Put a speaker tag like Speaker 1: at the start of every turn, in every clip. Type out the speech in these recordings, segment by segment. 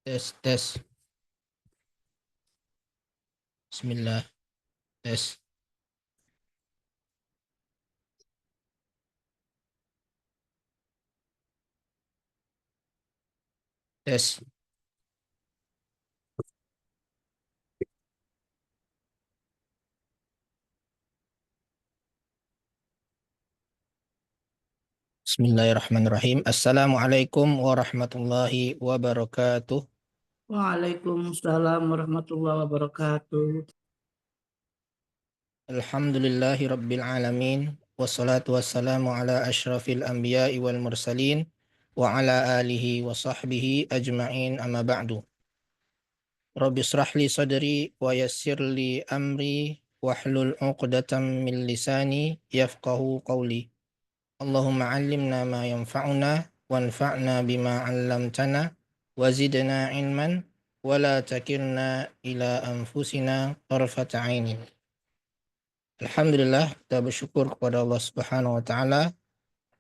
Speaker 1: Tes, tes. Bismillah. Tes, tes. Bismillahirrahmanirrahim. Assalamualaikum warahmatullahi wabarakatuh.
Speaker 2: Waalaikumsalam warahmatullahi wabarakatuh.
Speaker 1: Alhamdulillahi rabbil alamin. Wassalatu wassalamu ala ashrafil anbiya'i wal mursalin. Wa ala alihi wa sahbihi ajma'in amma ba'du. Rabbi israh li sadri wa yassir li amri. Wahlul uqdatam min lisani yafqahu qawli. Allahumma allimna ma yanfa'una wanfa'na bima 'allamtana wa zidna ilman wa la takilna ila anfusina tarfata 'ainin. Alhamdulillah, kita bersyukur kepada Allah Subhanahu wa taala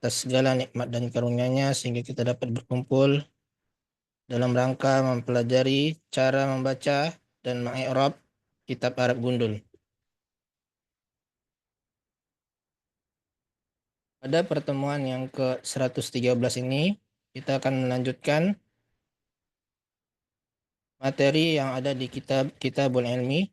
Speaker 1: atas segala nikmat dan karunia-Nya sehingga kita dapat berkumpul dalam rangka mempelajari cara membaca dan mengi'rab kitab Arab Gundul. Pada pertemuan yang ke-113 ini kita akan melanjutkan materi yang ada di Kitabul Ilmi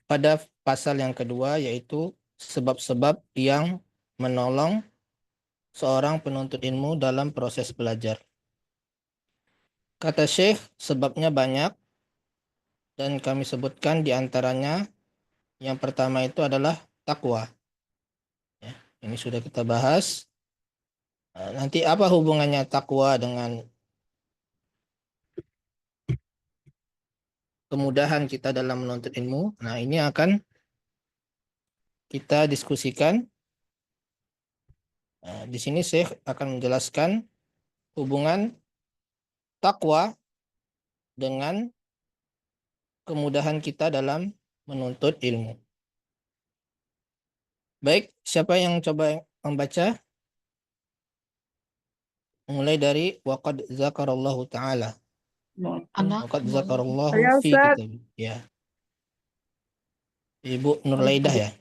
Speaker 1: pada pasal yang kedua, yaitu sebab-sebab yang menolong seorang penuntut ilmu dalam proses belajar. Kata Syekh, sebabnya banyak dan kami sebutkan di antaranya yang pertama itu adalah takwa. Ya, ini sudah kita bahas. Nanti apa hubungannya takwa dengan kemudahan kita dalam menuntut ilmu? Nah, ini akan kita diskusikan. Di sini Syekh akan menjelaskan hubungan takwa dengan kemudahan kita dalam menuntut ilmu. Baik, siapa yang coba membaca? Mulai dari waqad zakarallahu ta'ala. Waqad zakarallahu
Speaker 2: Saya
Speaker 1: fi
Speaker 2: Ustaz.
Speaker 1: kitab. Ya. Ibu Nurlaidah ya.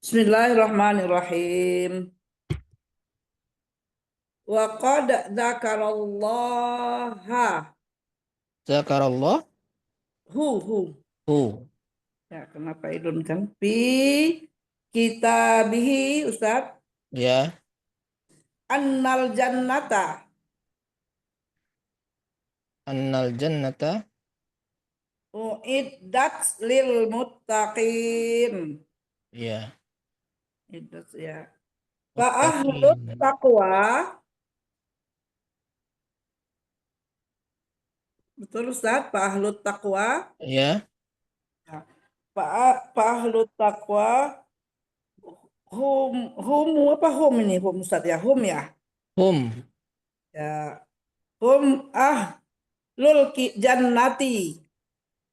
Speaker 2: Bismillahirrahmanirrahim. Wa qad dzakarallaha
Speaker 1: Zakarallahu.
Speaker 2: hu. Ya, kenapa idun kan? Kitabihi Ustaz.
Speaker 1: Ya.
Speaker 2: Annal jannata
Speaker 1: Annal jannata.
Speaker 2: uiddat lil muttaqin.
Speaker 1: Ya.
Speaker 2: Iddat ya. Fa ahlut
Speaker 1: Muttaqin.
Speaker 2: taqwa. Betul Ustaz, fa ahlut taqwa.
Speaker 1: Ya.
Speaker 2: Ya. Fa ahlut taqwa hum apa hum ini hum Ustaz ya hum ya
Speaker 1: Hum.
Speaker 2: ya hum lul jannati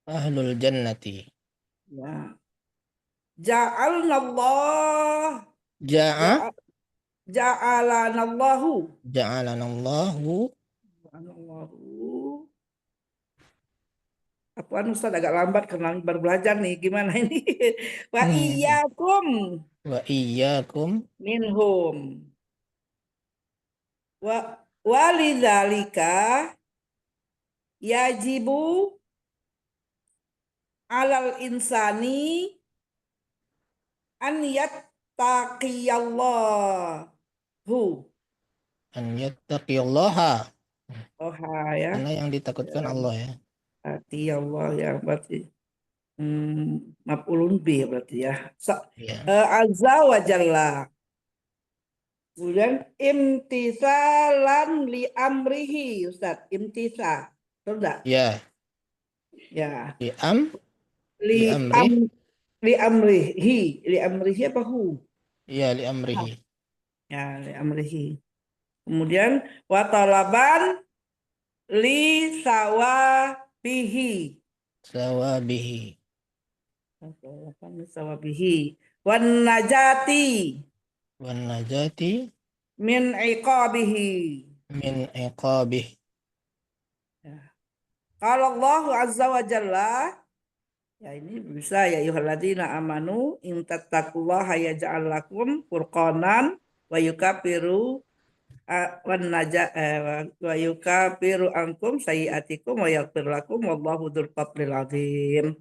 Speaker 1: Ahlul jannati.
Speaker 2: ya ja'alnallah
Speaker 1: Ja'a.
Speaker 2: ja'a- ja'alanallahu
Speaker 1: Ja'alanallahu.
Speaker 2: Ja'alanallahu. Apaan Ustaz agak lambat karena baru belajar nih gimana ini wa iyyakum
Speaker 1: Wa iyyakum.
Speaker 2: minhum wa walidzalika yajibu alal insani an yattaqiyallahu.
Speaker 1: An yattaqiyallaha.
Speaker 2: Oh ya,
Speaker 1: Karena yang ditakutkan Allah ya.
Speaker 2: hati Allah ya berarti maf'ulun bi berarti ya.
Speaker 1: Ya.
Speaker 2: Azza wa jalla. Kemudian imtisalan li amrihi Ustaz, imtisal. Betul enggak?
Speaker 1: Ya.
Speaker 2: Ya.
Speaker 1: Di am.
Speaker 2: Li
Speaker 1: Li
Speaker 2: am
Speaker 1: amrih.
Speaker 2: li amrihi, li amrihi apa hu?
Speaker 1: Ya, li amrihi.
Speaker 2: Ya, li amrihi. Kemudian watalaban li sawabihi.
Speaker 1: Sawabihi.
Speaker 2: Watalaban li sawabihi. Wan najati
Speaker 1: Wan najati
Speaker 2: min iqabihi.
Speaker 1: min iqabih.
Speaker 2: Kalau Allah Azza wa Jalla, ya ini bisa ya ayyuhalladzina amanu in tattaqullaha yaj'al lakum furqanan wa yukaffiru wa yukaffiru ankum sayyi'atikum wa yaghfir lakum wallahu dzul fadlil azim.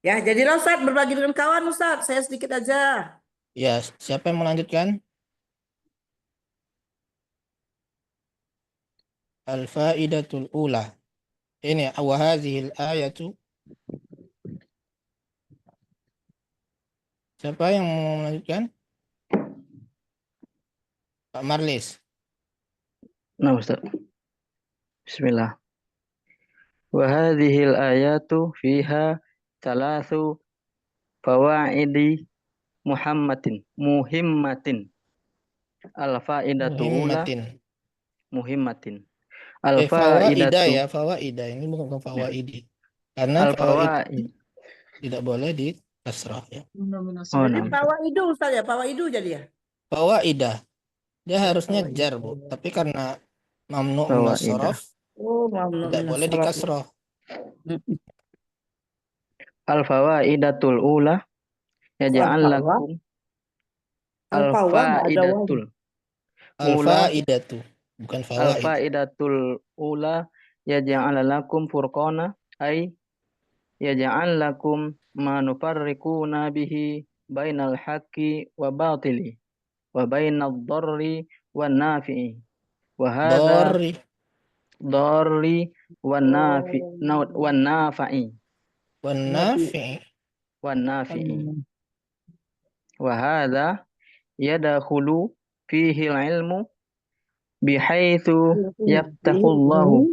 Speaker 2: Ya, jadilah Ustaz berbagi dengan kawan Ustaz. Saya sedikit aja.
Speaker 1: Ya, siapa yang melanjutkan? Al-faidatul ula. Ini wa hadhil ayatu. Siapa yang mau melanjutkan? Pak Marlis.
Speaker 3: Nah, Ustaz. Bismillah. Wa hadhil ayatu fiha thalathu fawaidi muhimmatin. Al-faidatu ula
Speaker 1: Muhimmatin.
Speaker 3: muhimmatin.
Speaker 1: Fawaidah
Speaker 3: Al-faidatu
Speaker 1: ya, fawaidah. Ini bukan fawaidi. Karena fawaid
Speaker 3: al-fawaid.
Speaker 1: tidak boleh di kasrah ya.
Speaker 3: Oh,
Speaker 2: Jadi
Speaker 3: nah.
Speaker 2: fawaidu Ustaz ya, fawaidu jadi ya.
Speaker 1: Fawaidah. Dia harusnya
Speaker 2: Fawaidah.
Speaker 1: jar, Bu. Tapi karena mamnu minas
Speaker 3: Fawaidah.
Speaker 1: sorof,
Speaker 2: Oh, mamnu
Speaker 1: tidak
Speaker 2: minas
Speaker 1: boleh di
Speaker 2: sharaf.
Speaker 1: kasrah.
Speaker 3: Al-fawaidatul ula yaj'al lakum
Speaker 2: Al-fawad ada waw.
Speaker 3: al-faidatul ula
Speaker 1: Al-faidatu, bukan fawaid.
Speaker 3: al-faidatul ula yaj'al lakum furqana ay yaj'al lakum ma nufarriquna bihi bainal haqqi wa batili wa bainad dharri wan nafi'i wa hadza
Speaker 1: Dori,
Speaker 3: dharri wan nafi'i
Speaker 1: wan nafi.
Speaker 3: wan nafi'i wa hadza yadkhulu fihi al-ilmu bihaitsu yaftahullahu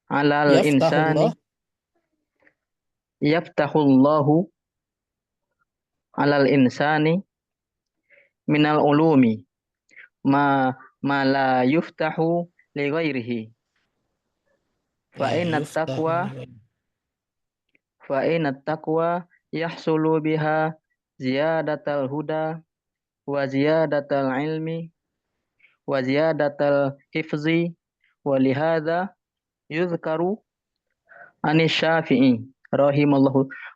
Speaker 3: 'alal insani
Speaker 1: Yaftahullah.
Speaker 3: yaftahullahu 'alal insani minal ulumi ma la yuftahu li ghairihi fa
Speaker 1: La
Speaker 3: inna
Speaker 1: yuftahu.
Speaker 3: taqwa yahsulu biha ziyadatal huda wa ziyadatal ilmi wa ziyadatal hifzi wa lihadza yuzkaru anis syafi'i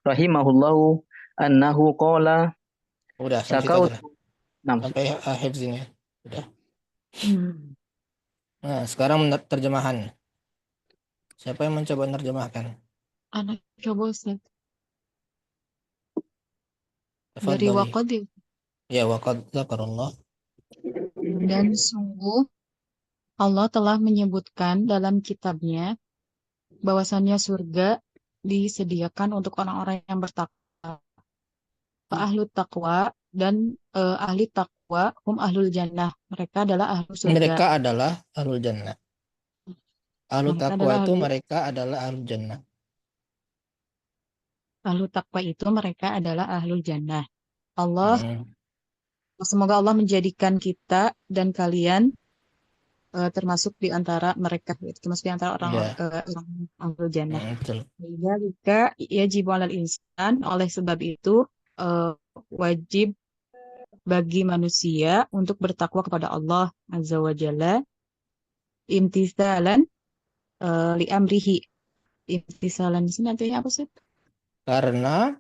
Speaker 3: rahimahullahu annahu qala
Speaker 1: Udah, sampai situ aja lah.
Speaker 3: Nam.
Speaker 1: Sampai akhir sini. Udah. Nah, sekarang terjemahan. Siapa yang mencoba menerjemahkan?
Speaker 4: Anak coba Ustaz. Dari
Speaker 1: Tafadhali.
Speaker 4: waqad ya.
Speaker 1: Ya, waqad dzakarallah.
Speaker 4: Dan sungguh Allah telah menyebutkan dalam kitabnya bahwasannya surga disediakan untuk orang-orang yang bertakwa. Ahlu takwa dan ahli takwa ahlul jannah. Mereka adalah ahlu surga.
Speaker 1: Mereka adalah ahlul jannah. Ahlu
Speaker 4: Mereka
Speaker 1: taqwa
Speaker 4: adalah
Speaker 1: itu mereka adalah ahlul jannah.
Speaker 4: ahlu takwa itu mereka adalah ahlul jannah. Allah semoga Allah menjadikan kita dan kalian termasuk di antara mereka, termasuk di antara orang ahlul jannah.
Speaker 1: Betul.
Speaker 4: Jika yajib 'alal insan, oleh sebab itu wajib bagi manusia untuk bertakwa kepada Allah Azza wa Jalla imtisalan li amrihi. Imtisalan di sini artinya apa sih?
Speaker 1: Karena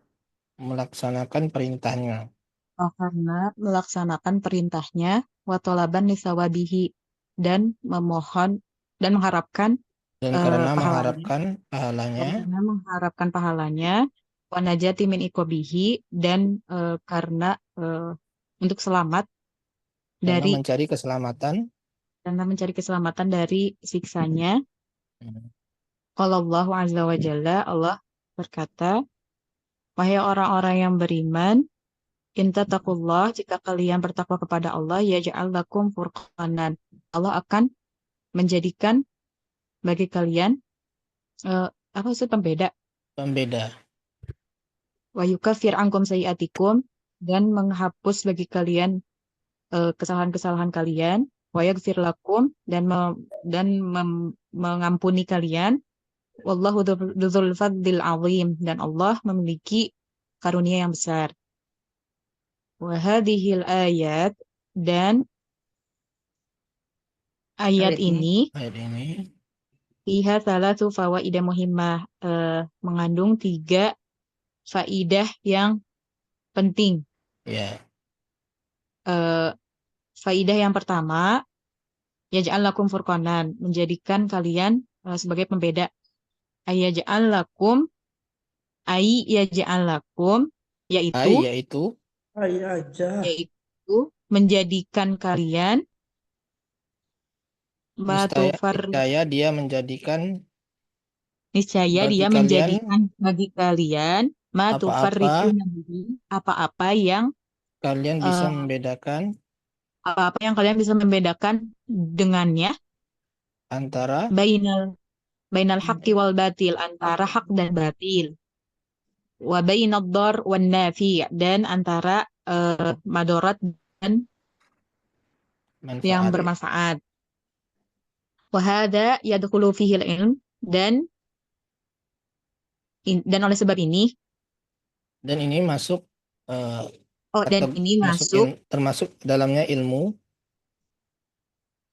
Speaker 1: melaksanakan perintahnya.
Speaker 4: Karena melaksanakan perintahnya wa talaban li sawabihi dan memohon dan mengharapkan
Speaker 1: Dan karena
Speaker 4: pahalanya. Karena mengharapkan pahalanya wa najati min iqabihi dan karena untuk selamat dari mencari keselamatan dari siksanya. Qala Allahu azza wa jalla, Allah berkata, wahai orang-orang yang beriman, in tattaqullah, jika kalian bertakwa kepada Allah, yaj'al lakum furqanan, Allah akan menjadikan bagi kalian apa itu pembeda. Wa yukaffir ankum sayyi'atikum, dan menghapus bagi kalian kesalahan-kesalahan kalian. Wa yaghfir lakum, dan mengampuni kalian. Wallahu dzul fadlil azim, dan Allah memiliki karunia yang besar. Wa hadhil ayat, dan ayat ini fiha thalathu fawaidah muhimmah, mengandung 3 faidah yang penting.
Speaker 1: Ya.
Speaker 4: Faidah yang pertama, yaj'al lakum furqanan, menjadikan kalian sebagai pembeda. Yaj'al lakum, yaj'al lakum,
Speaker 1: Ai
Speaker 4: yaitu
Speaker 1: yaitu
Speaker 2: Ayo aja.
Speaker 4: menjadikan kalian
Speaker 1: niscaya dia menjadikan
Speaker 4: niscaya
Speaker 1: bagi
Speaker 4: dia
Speaker 1: kalian
Speaker 4: menjadikan bagi kalian
Speaker 1: apa-apa
Speaker 4: apa-apa yang
Speaker 1: kalian bisa
Speaker 4: eh,
Speaker 1: membedakan
Speaker 4: apa-apa yang kalian bisa membedakan dengannya,
Speaker 1: antara
Speaker 4: bainal bainal haqqi wal batil, antara hak dan batil, wa bainad dar wan nafi, dan antara madorat dan yang
Speaker 1: manfaat.
Speaker 4: bermanfaat. Wa hadza yadkhulu fihi ilm, dan oleh sebab ini
Speaker 1: Dan ini masuk eh,
Speaker 4: dan
Speaker 1: atau
Speaker 4: ini masuk
Speaker 1: termasuk dalamnya ilmu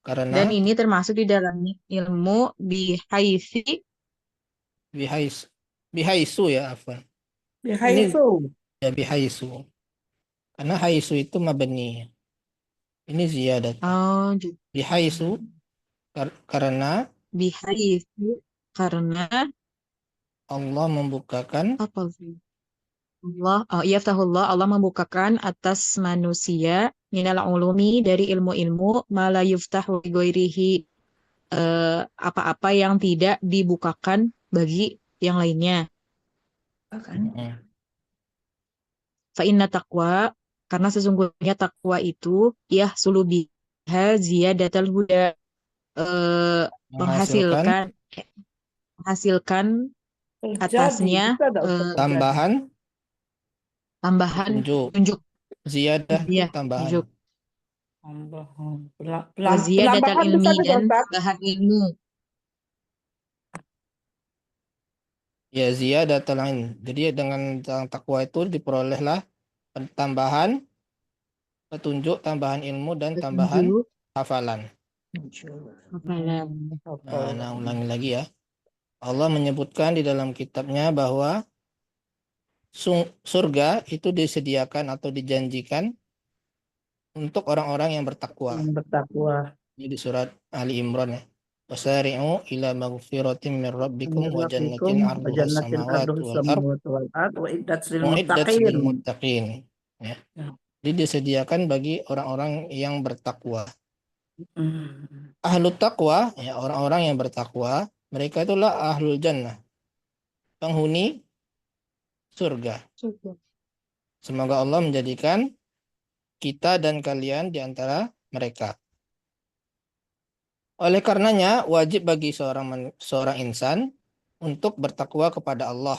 Speaker 4: dan
Speaker 1: karena
Speaker 4: ini termasuk di dalamnya ilmu bihaisi
Speaker 1: bihais bihaisu ya afwan.
Speaker 2: Ya,
Speaker 1: Ini
Speaker 2: itu.
Speaker 1: ya bihaisu. Karena haisu itu mabni. Ini ziyadat. Bihaisu karena
Speaker 4: bihaisi karena
Speaker 1: Allah membukakan
Speaker 4: apa sih? Yaftahullah, Allah membukakan atas manusia minal ulumi, dari ilmu-ilmu, ma la yuftahu li ghairihi, apa-apa yang tidak dibukakan bagi yang lainnya. Fa inna taqwa, karena sesungguhnya takwa itu ya sulubiha ziyadatul huda,
Speaker 1: menghasilkan
Speaker 4: menghasilkan
Speaker 2: Terjadi.
Speaker 4: atasnya
Speaker 2: Bisa ada Ustaz terjadi.
Speaker 1: tambahan
Speaker 4: tambahan
Speaker 1: petunjuk.
Speaker 4: tunjuk,
Speaker 1: Ziyadah itu
Speaker 4: ya
Speaker 1: tambahan.
Speaker 4: tunjuk.
Speaker 2: Penambahan
Speaker 4: Waziyadatul
Speaker 2: bisa
Speaker 4: ilmi,
Speaker 2: juga
Speaker 4: dan
Speaker 2: Ustaz.
Speaker 4: tambahan ilmu.
Speaker 1: Ya ziyadatul ilm. Jadi dengan takwa itu diperolehlah tambahan petunjuk, tambahan ilmu dan tambahan
Speaker 4: Petunjuk,
Speaker 1: hafalan.
Speaker 4: hafalan.
Speaker 1: Nah, ulangi lagi ya. Allah menyebutkan di dalam kitabnya bahwa surga itu disediakan atau dijanjikan untuk orang-orang yang bertakwa.
Speaker 2: Bertakwa.
Speaker 1: Ini di surat Ali Imran ya. Wasari'u ila maghfiratin min rabbikum wa jannatin arduha
Speaker 2: Jannatin
Speaker 1: samawati
Speaker 2: arduhus
Speaker 1: wal ard
Speaker 2: samawati wal ard wa iddat lil
Speaker 1: muiddat
Speaker 2: muttaqin.
Speaker 1: lil muttaqin. Ya. Jadi disediakan bagi orang-orang yang bertakwa. Ahlu taqwa, ya orang-orang yang bertakwa, mereka itulah ahlul jannah, penghuni surga. Semoga Allah menjadikan kita dan kalian di antara mereka. Oleh karenanya, wajib bagi seorang insan untuk bertakwa kepada Allah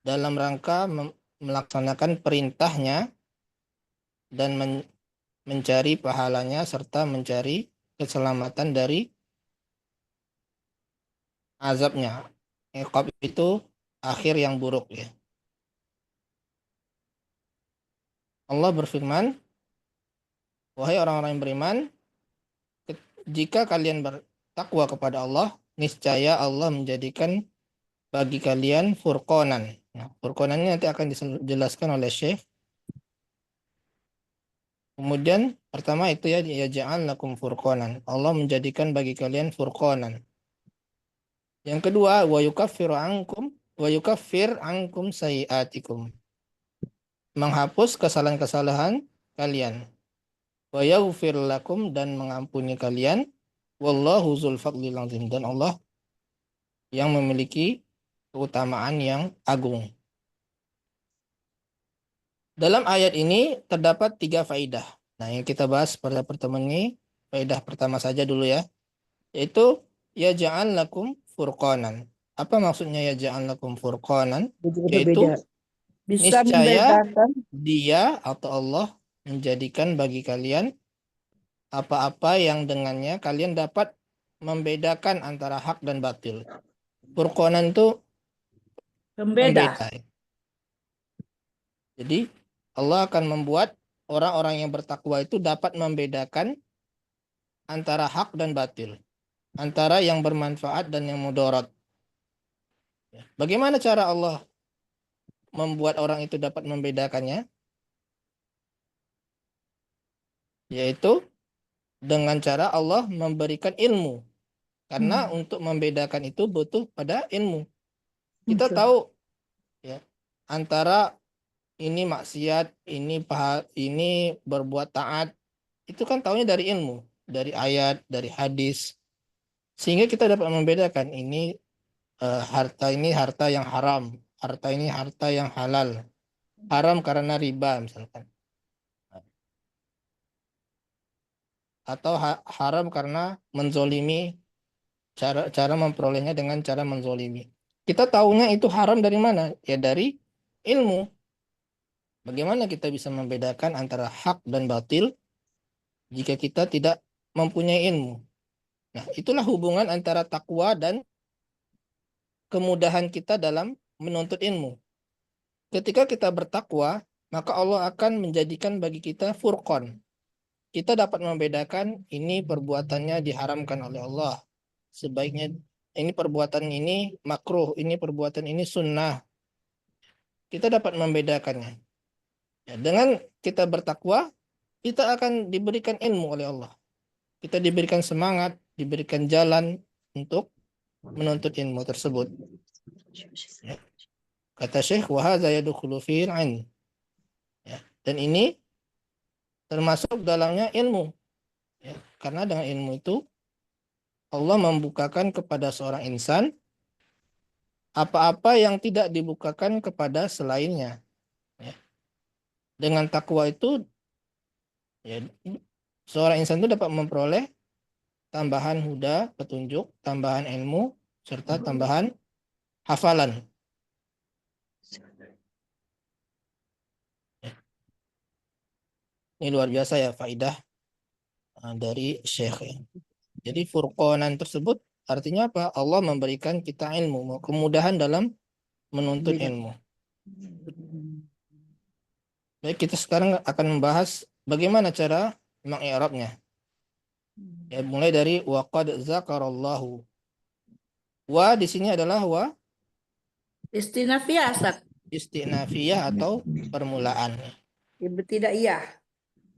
Speaker 1: dalam rangka melaksanakan perintahnya dan mencari pahalanya serta mencari keselamatan dari azabnya. Iqab itu akhir yang buruk ya. Allah berfirman, wahai orang-orang yang beriman, jika kalian bertakwa kepada Allah, niscaya Allah menjadikan bagi kalian furqanan. Nah, furqanan ini nanti akan dijelaskan oleh Syekh. Kemudian pertama itu ya ja'al lakum furqanan. Allah menjadikan bagi kalian furqanan. Yang kedua, wa yukaffir ankum sayiatikum. Menghapus kesalahan-kesalahan kalian. Wa yaghfir lakum, dan mengampuni kalian. Wallahu dzul fadlil azim, dan Allah yang memiliki keutamaan yang agung. Dalam ayat ini terdapat 3 faidah. Nah, yang kita bahas pada pertemuan ini, faidah pertama saja dulu ya. Yaitu ya ja'al lakum furqanan. Apa maksudnya ya ja'al lakum furqanan? Yaitu
Speaker 2: Bisa
Speaker 1: niscaya
Speaker 2: membedakan.
Speaker 1: dia atau Allah menjadikan bagi kalian apa-apa yang dengannya kalian dapat membedakan antara hak dan batil. Furqanan itu
Speaker 2: Pembeda.
Speaker 1: pembeda. Jadi Allah akan membuat orang-orang yang bertakwa itu dapat membedakan antara hak dan batil. antara yang bermanfaat dan yang mudarat. Bagaimana cara Allah membuat orang itu dapat membedakannya? Yaitu dengan cara Allah memberikan ilmu. Karena untuk membedakan itu butuh pada ilmu. Kita tahu ya antara ini maksiat, ini berbuat taat. Itu kan taunya dari ilmu, dari ayat, dari hadis. Sehingga kita dapat membedakan ini harta ini harta yang haram, harta ini harta yang halal. Haram karena riba misalkan. Atau haram karena menzolimi, cara memperolehnya dengan cara menzolimi. Kita tahunya itu haram dari mana? Ya dari ilmu. Bagaimana kita bisa membedakan antara hak dan batil jika kita tidak mempunyai ilmu? Nah, itulah hubungan antara takwa dan kemudahan kita dalam menuntut ilmu. Ketika kita bertakwa, maka Allah akan menjadikan bagi kita furqan. Kita dapat membedakan ini perbuatannya diharamkan oleh Allah. Sebaiknya ini perbuatan ini makruh, ini perbuatan ini sunnah. Kita dapat membedakannya. Ya, dengan kita bertakwa, kita akan diberikan ilmu oleh Allah. Kita diberikan semangat, diberikan jalan untuk menuntut ilmu tersebut. Ya. Kata Syekh, wa hadza yadkhulu fil ilm. Ya. Dan ini termasuk dalamnya ilmu. Ya. Karena dengan ilmu itu Allah membukakan kepada seorang insan apa-apa yang tidak dibukakan kepada selainnya. Ya. Dengan takwa itu, ya, seorang insan itu dapat memperoleh tambahan huda, petunjuk, tambahan ilmu, serta tambahan hafalan. Ini luar biasa ya faidah dari Syekh. Jadi furqanan tersebut artinya apa? Allah memberikan kita ilmu, kemudahan dalam menuntut ilmu. Baik, kita sekarang akan membahas bagaimana cara mengi'rabnya. Ya, mulai dari waqad zakarallahu. Wa di sini adalah wa
Speaker 2: Istinafiyah, Ustaz.
Speaker 1: istinafiyah atau permulaan.
Speaker 2: Tidak iya.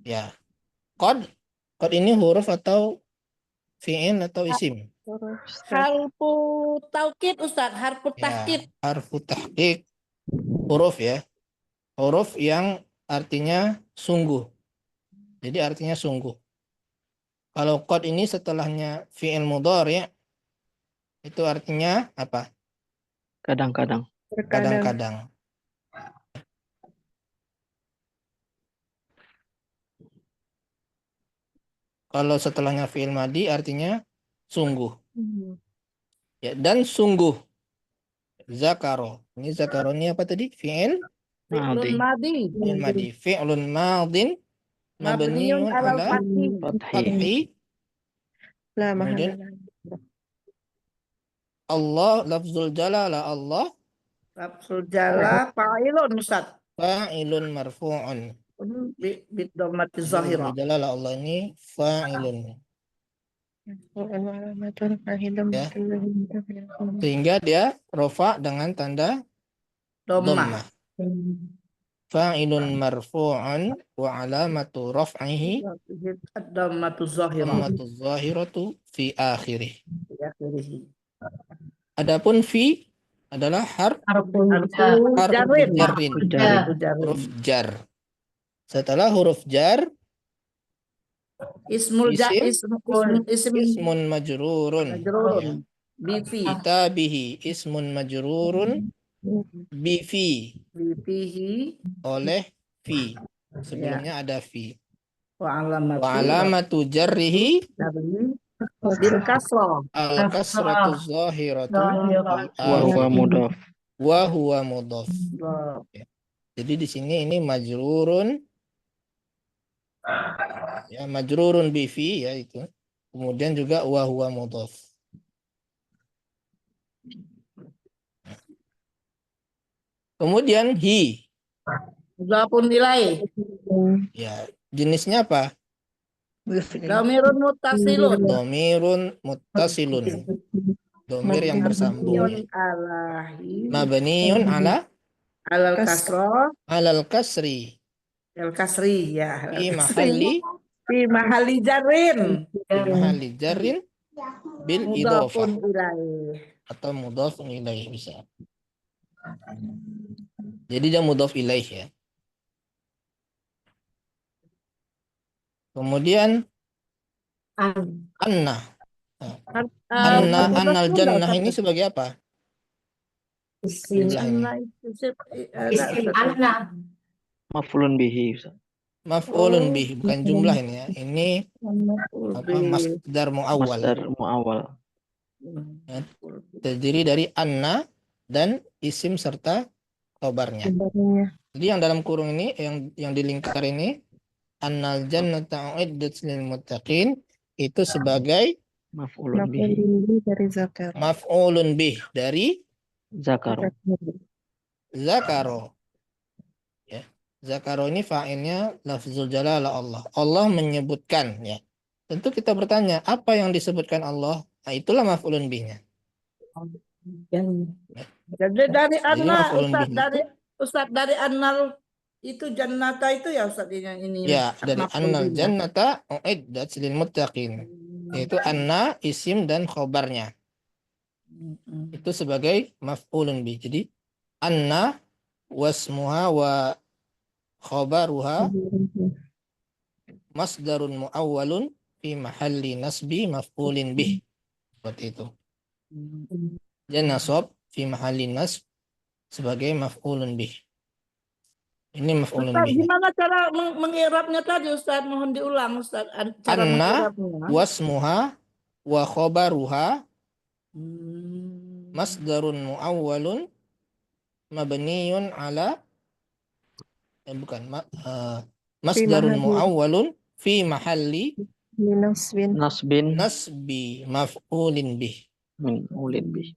Speaker 1: Ya. Qad ini huruf atau fi'il atau isim?
Speaker 2: Harfu taukid, Ustaz. Harfu
Speaker 1: Ya,
Speaker 2: taukid.
Speaker 1: harfu tahqiq, huruf ya. Huruf yang artinya sungguh. Jadi artinya sungguh. Kalau qad ini setelahnya fi'il mudhari' itu artinya apa?
Speaker 3: Kadang-kadang.
Speaker 1: Kadang-kadang. Kalau setelahnya fi'il madi artinya sungguh. Ya, dan sungguh. Zakaro. Ini zakaro ini apa tadi? Fi'il
Speaker 2: Fi'lun madi.
Speaker 1: madi. Fi'lun madin
Speaker 2: Mabniun
Speaker 1: mabniun
Speaker 2: alal
Speaker 1: ala
Speaker 2: fathi.
Speaker 1: fathi. Kemudian Allah lafzul jalalah Allah
Speaker 2: Lafzul jala fa'ilun, Ustaz.
Speaker 1: fa'ilun marfu'un.
Speaker 2: Bidhammati
Speaker 1: Jadi
Speaker 2: zahirah.
Speaker 1: lafzul jalalah Allah ini fa'ilun. Ya. Sehingga dia rofa dengan tanda
Speaker 2: Dhammah.
Speaker 1: dhammah. Fa'ilun marfu'un wa alamatu raf'ihi
Speaker 2: Dhammatu zahirah.
Speaker 1: dhammatu zahiratu fi akhirih.
Speaker 2: Ya, kirihi.
Speaker 1: Adapun fi adalah
Speaker 2: Harfu
Speaker 1: jarrin. Huruf jar. Setelah huruf jar
Speaker 2: Ismul
Speaker 1: ismun majrurun.
Speaker 2: majrurun. Bifi.
Speaker 1: Kitabihi ismun majrurun bifi
Speaker 2: Bifihi.
Speaker 1: oleh fi. Sebelumnya ada fi.
Speaker 2: Wa
Speaker 1: Wa alamatu jarrihi
Speaker 2: bil kasrah.
Speaker 1: al kasratu zahiratu
Speaker 3: Wa huwa mudhaf.
Speaker 1: wa huwa mudhaf. Jadi di sini ini majrurun ya, majrurun bi fi ya itu. Kemudian juga wa huwa mudhaf. Kemudian hi.
Speaker 2: Mudhafun ilaih.
Speaker 1: Ya, jenisnya apa?
Speaker 2: Dhamirun muttasilun.
Speaker 1: Domirun muttasilun. Domir yang bersambung.
Speaker 2: Mabniun alahi.
Speaker 1: Mabniun
Speaker 2: Alal kasroh.
Speaker 1: alal kasri.
Speaker 2: Al kasri ya.
Speaker 1: Fi mahalli
Speaker 2: Fi mahali jarin.
Speaker 1: fi mahalli jarrin bil idhofah
Speaker 2: Mudhafun ilaih.
Speaker 1: atau mudhafun ilaih bisa. Jadi dia mudhaf ilaih ya. Kemudian anna. Annal jannah ini sebagai apa? Jumlah ini.
Speaker 3: Maf'ulun bihi, Ustaz.
Speaker 1: Maf'ulun bih, bukan jumlah ini ya. Ini apa? Masdar muawwal.
Speaker 3: Masdar muawwal.
Speaker 1: Terdiri dari anna dan isim serta khobarnya. Jadi yang dalam kurung ini yang di lingkar ini annal jannata uiddat lil muttaqin itu sebagai
Speaker 3: Maf'ulun bihi.
Speaker 4: dari zakar.
Speaker 1: maf'ulun bih dari
Speaker 3: Zakaru.
Speaker 1: zakaro. Ya. Zakaro ini fa'ilnya lafzul jalalah Allah. Allah menyebutkan ya. Tentu kita bertanya, apa yang disebutkan Allah? Nah, itulah maf'ulun bihnya.
Speaker 2: Jadi dari anna
Speaker 1: maf'ulun
Speaker 2: Ustaz,
Speaker 1: bih
Speaker 2: dari annal itu jannata itu ya Ustaz ini.
Speaker 1: ya, dari
Speaker 2: maf'ul
Speaker 1: annal
Speaker 2: bihnya.
Speaker 1: jannata uiddat lil muttaqin. Yaitu anna isim dan khobarnya. Itu sebagai maf'ulun bih. Jadi anna wasmuha wa khobaruha masdarun muawwalun fi mahalli nasbi maf'ulin bih. Seperti itu. Dan nasab fi mahalli nasb sebagai maf'ulun bih. Ini maf'ulun
Speaker 2: Ustaz,
Speaker 1: bih.
Speaker 2: gimana cara mengirabnya tadi Ustaz? Mohon diulang Ustaz. Cara
Speaker 1: Anna
Speaker 2: mengirabnya.
Speaker 1: wasmuha wa khobaruha
Speaker 2: Hmm.
Speaker 1: masdarun muawwalun mabniyun ala masdarun muawwalun fi mahalli
Speaker 3: Nasbin
Speaker 1: nasbi maf'ulin bih.
Speaker 3: maf'ulun bihi.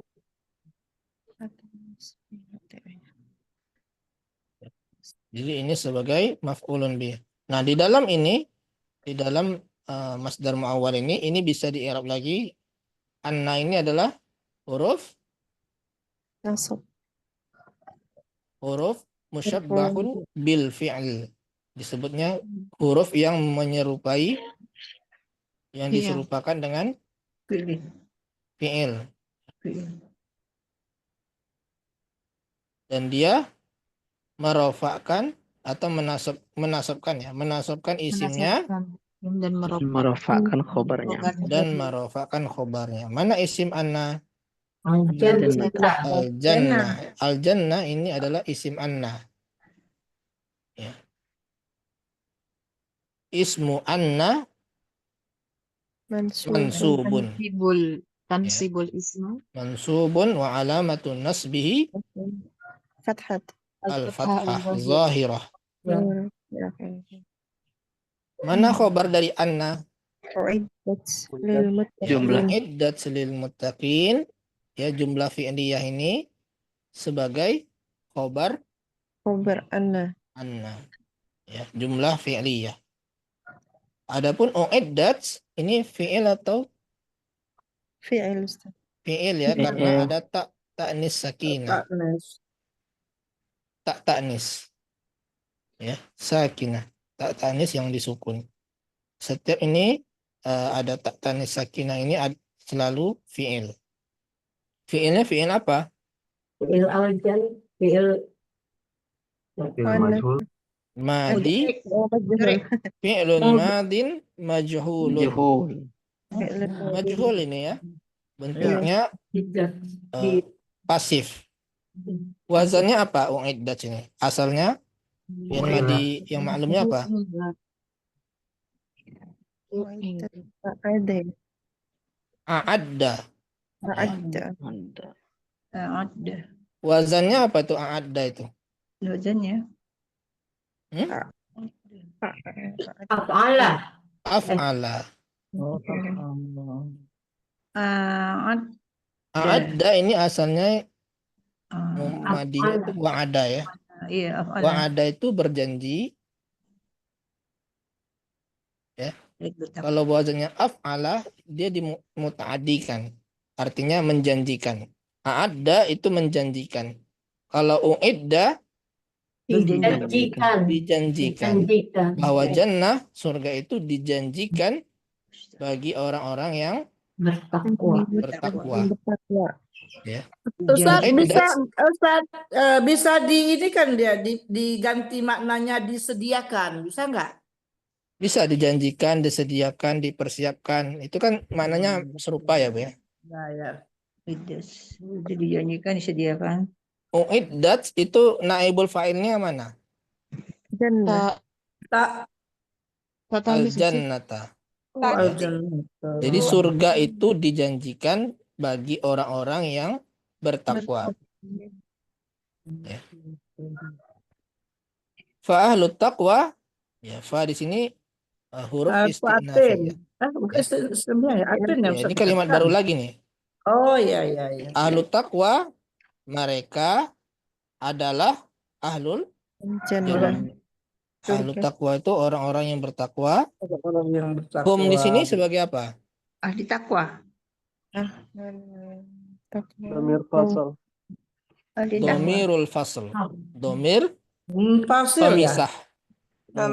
Speaker 1: Jadi ini sebagai maf'ulun bih. Nah, di dalam masdar muawwal ini bisa diirab lagi. Anna ini adalah huruf musyabbahun bil fi'l. Disebutnya huruf yang menyerupai yang diserupakan dengan fi'il. Dan dia merofakkan atau menasabkan isimnya
Speaker 4: dan
Speaker 3: Merofakkan khobarnya.
Speaker 1: dan merofakkan khobarnya. Mana isim anna?
Speaker 3: Al-jannah.
Speaker 1: Al-jannah. Al-jannah ini adalah isim anna. Ya. Ismu anna mansubun.
Speaker 4: tansibul ismu
Speaker 1: Mansubun wa alamatun nasbihi al-fathah zahirah. Mana khobar dari anna?
Speaker 3: Jumlah.
Speaker 1: Iddat lil muttaqin. Ya, jumlah fi'liyah ini sebagai khobar anna. Ya, jumlah fi'liyah. Adapun uiddat ini fi'il atau fi'il ya, karena ada ta'nis sakinah. Ta'nis. Ya, sakinah. Ta'nis yang disukun. Setiap ini ada ta'nis sakinah ini selalu fi'il. Fi'ilnya fi'il apa?
Speaker 2: Fi'il al-jan, fi'il
Speaker 1: Madi, fi'lun madin majhulun.
Speaker 3: Juhul.
Speaker 1: Majhul ini ya. Bentuknya pasif. Wazannya apa? Uiddat ini. Asalnya fi'il madi yang maklumnya apa? A'adda. Wazannya apa tuh a'adda itu? Af'ala. A'adda ini asalnya madinya itu wa'ada ya. Wa'ada itu berjanji. Ya. Kalau wazannya af'ala, dia dimuta'adikan. Artinya menjanjikan. A'adda itu menjanjikan. Kalau u'idda,
Speaker 3: Dijanjikan.
Speaker 1: dijanjikan. Bahwa jannah, surga itu dijanjikan bagi orang-orang yang bertakwa. Ya.
Speaker 2: Ustaz
Speaker 1: U'iddat,
Speaker 2: bisa di ini kan dia diganti maknanya disediakan, bisa nggak?
Speaker 1: bisa dijanjikan, disediakan, dipersiapkan. Itu kan maknanya serupa ya, Bu ya.
Speaker 2: Ya, ya.
Speaker 5: Itu dijanjikan, disediakan.
Speaker 1: U'iddat itu naibul fa'ilnya mana?
Speaker 3: Jannah.
Speaker 2: Tak,
Speaker 4: Tak tahu sih.
Speaker 1: Al-jannata.
Speaker 2: oh, al-jannah.
Speaker 1: Jadi surga itu dijanjikan bagi orang-orang yang bertakwa. Ya. Fa ahlut taqwa, ya fa di sini huruf istinafiyah.
Speaker 2: Bukan istimnya ya, atin
Speaker 1: Ya,
Speaker 2: yang
Speaker 1: ini kalimat baru lagi nih.
Speaker 2: Oh iya iya iya.
Speaker 1: Ahlut taqwa, mereka adalah ahlul
Speaker 3: Jannah.
Speaker 1: ahlut taqwa itu orang-orang yang bertakwa.
Speaker 2: Orang yang bertakwa.
Speaker 1: Hum di sini sebagai apa?
Speaker 5: Ahli takwa.
Speaker 3: Domir fasal.
Speaker 5: Ahli takwa.
Speaker 1: Domirul fasl. Domir
Speaker 2: Munfasil ya.
Speaker 1: pemisah.
Speaker 2: Ya,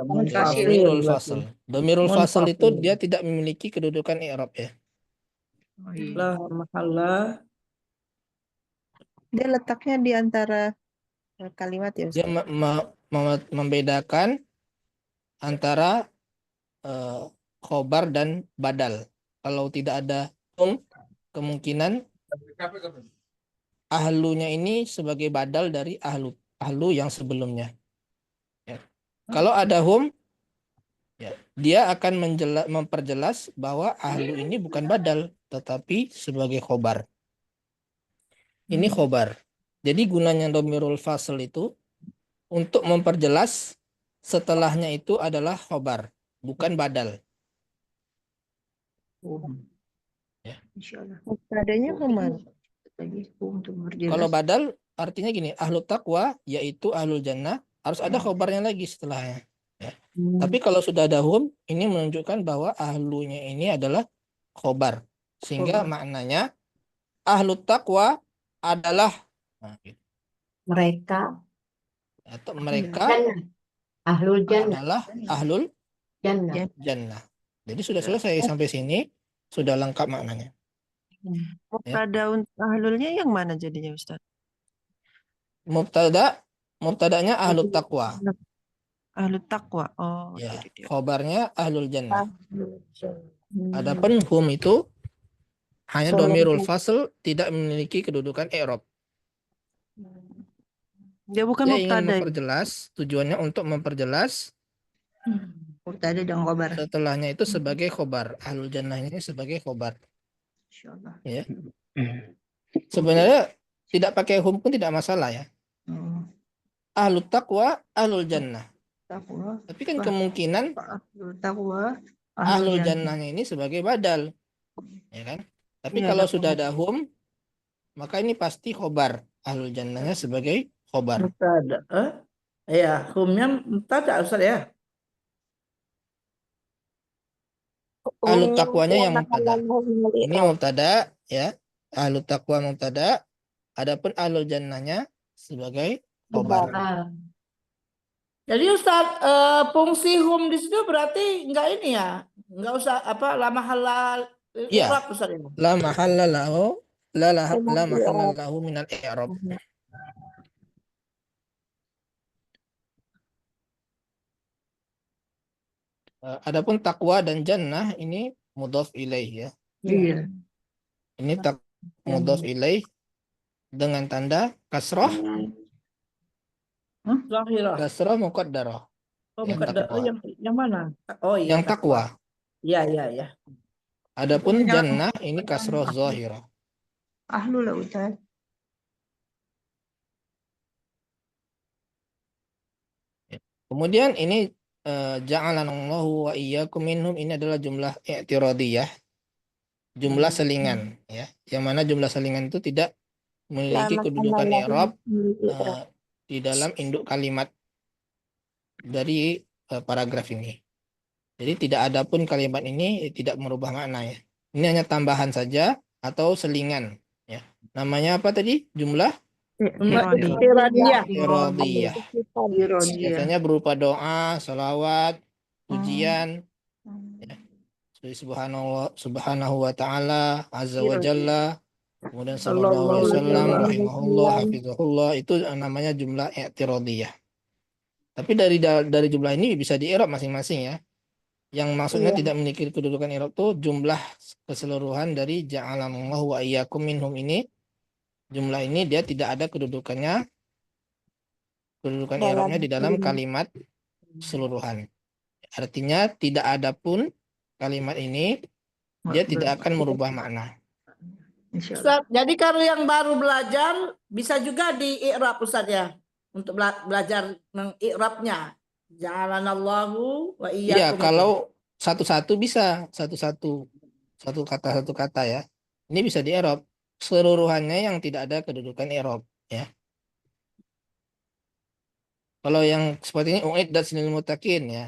Speaker 2: munfasil.
Speaker 1: Domirul fasl. Domirul fasl itu dia tidak memiliki kedudukan i'rab ya.
Speaker 5: Oh, iya.
Speaker 2: Lah mahallah.
Speaker 3: Dia letaknya di antara kalimat ya
Speaker 1: Dia
Speaker 3: Ustaz.
Speaker 1: membedakan antara khobar dan badal. Kalau tidak ada kemungkinan ahlunya ini sebagai badal dari ahlu yang sebelumnya. Ya. Kalau ada hum, ya, dia akan memperjelas bahwa ahlu ini bukan badal, tetapi sebagai khobar. Ini khobar. Jadi gunanya domirul fasl itu untuk memperjelas setelahnya itu adalah khobar, bukan badal. Ya.
Speaker 5: Insyaallah.
Speaker 3: Mubtadanya kemana?
Speaker 5: Lagi untuk berjelas.
Speaker 1: Kalau badal artinya gini, ahlu taqwa yaitu ahlul jannah, harus ada khobarnya lagi setelahnya. Ya. Tapi kalau sudah ada hum, ini menunjukkan bahwa ahlunya ini adalah khobar. Sehingga maknanya ahlu taqwa adalah gitu.
Speaker 6: Mereka
Speaker 1: Atau mereka
Speaker 6: ahlul jannah.
Speaker 1: adalah ahlul
Speaker 6: Jannah.
Speaker 1: jannah. Jadi sudah selesai sampai sini, sudah lengkap maknanya.
Speaker 3: Mubtada untuk ahlulnya yang mana jadinya Ustaz?
Speaker 1: Mubtadanya ahlul taqwa.
Speaker 3: Ahlut taqwa. Oh,
Speaker 1: Ya,
Speaker 3: jadi dia.
Speaker 1: khobarnya ahlul jannah. Adapun hum itu hanya domirul fasl, tidak memiliki kedudukan i'rab.
Speaker 3: Dia bukan
Speaker 1: Dia ingin
Speaker 3: mubtada.
Speaker 1: memperjelas, tujuannya untuk memperjelas
Speaker 5: Mubtada dan khabar.
Speaker 1: setelahnya itu sebagai khobar. Ahlul jannah ini sebagai khobar.
Speaker 5: Insyaallah.
Speaker 1: Ya. Sebenarnya tidak pakai hum pun tidak masalah ya. Ahlul taqwa, ahlul jannah.
Speaker 5: Takwa.
Speaker 1: Tapi kan kemungkinan
Speaker 5: Ahli takwa.
Speaker 1: ahlul jannahnya ini sebagai badal. Ya kan? Tapi
Speaker 3: Iya,
Speaker 1: kalau
Speaker 3: ada
Speaker 1: sudah ada hum, maka ini pasti khobar. Ahlul jannahnya sebagai khobar.
Speaker 2: Mubtada. Ya, humnya mubtada Ustaz ya.
Speaker 1: Ahlu taqwanya yang mubtada. Ini mubtada ya. Ahlu taqwa mubtada. Adapun ahlul jannahnya sebagai khobar.
Speaker 2: Jadi Ustaz, fungsi hum di situ berarti enggak ini ya, enggak usah apa lama halal
Speaker 1: Iya.
Speaker 2: i'rab Ustaz ya.
Speaker 1: La mahalla lahu la mahalla lahu minal i'rab. Adapun takwa dan jannah ini mudhaf ilaih ya.
Speaker 5: Iya.
Speaker 1: Ini mudhaf ilaih dengan tanda kasrah.
Speaker 2: Zahirah.
Speaker 1: Kasrah muqaddarah.
Speaker 2: Oh,
Speaker 1: Yang
Speaker 2: bukan
Speaker 1: takwa.
Speaker 2: yang mana? Oh iya.
Speaker 1: Yang takwa.
Speaker 2: Iya iya iya.
Speaker 1: Adapun jannah ini kasrah zahirah.
Speaker 5: Ahlu lah Ustaz.
Speaker 1: Kemudian ini ja'alanallahu wa iyyakum minhum, ini adalah jumlah i'tiradiyah. Jumlah selingan ya. Yang mana jumlah selingan itu tidak memiliki kedudukan i'rab di dalam induk kalimat dari paragraf ini. Jadi tidak ada pun kalimat ini tidak merubah makna ya. Ini hanya tambahan saja atau selingan ya. Namanya apa tadi? Jumlah
Speaker 3: Irodi.
Speaker 2: Iradiyah.
Speaker 1: iradiyah.
Speaker 5: Irodiyah.
Speaker 1: Biasanya berupa doa, salawat,
Speaker 3: Hmm.
Speaker 1: pujian ya. Subhanahu wa ta'ala, azza wa jalla, kemudian sallallahu alaihi wasallam, rahimahullah, hafizahullah, itu namanya jumlah i'tiradiyah. Tapi dari jumlah ini bisa di-i'rab masing-masing ya. Yang maksudnya tidak memiliki kedudukan i'rab itu jumlah keseluruhan dari ja'alallahu wa iyyakum minhum ini. Jumlah ini dia tidak ada kedudukan i'rabnya di dalam kalimat keseluruhan. Artinya tidak ada pun kalimat ini dia tidak akan merubah makna.
Speaker 5: Insya Allah.
Speaker 2: Ustaz, jadi kalau yang baru belajar bisa juga di i'rab Ustaz ya. Untuk belajar meng-i'rabnya. Ja'alanallahu wa
Speaker 1: Iya,
Speaker 2: iyyakum itu.
Speaker 1: kalau satu-satu bisa, satu kata ya. Ini bisa di i'rab. Seluruhannya yang tidak ada kedudukan i'rab ya. Kalau yang seperti ini u'iddat lil muttaqin ya.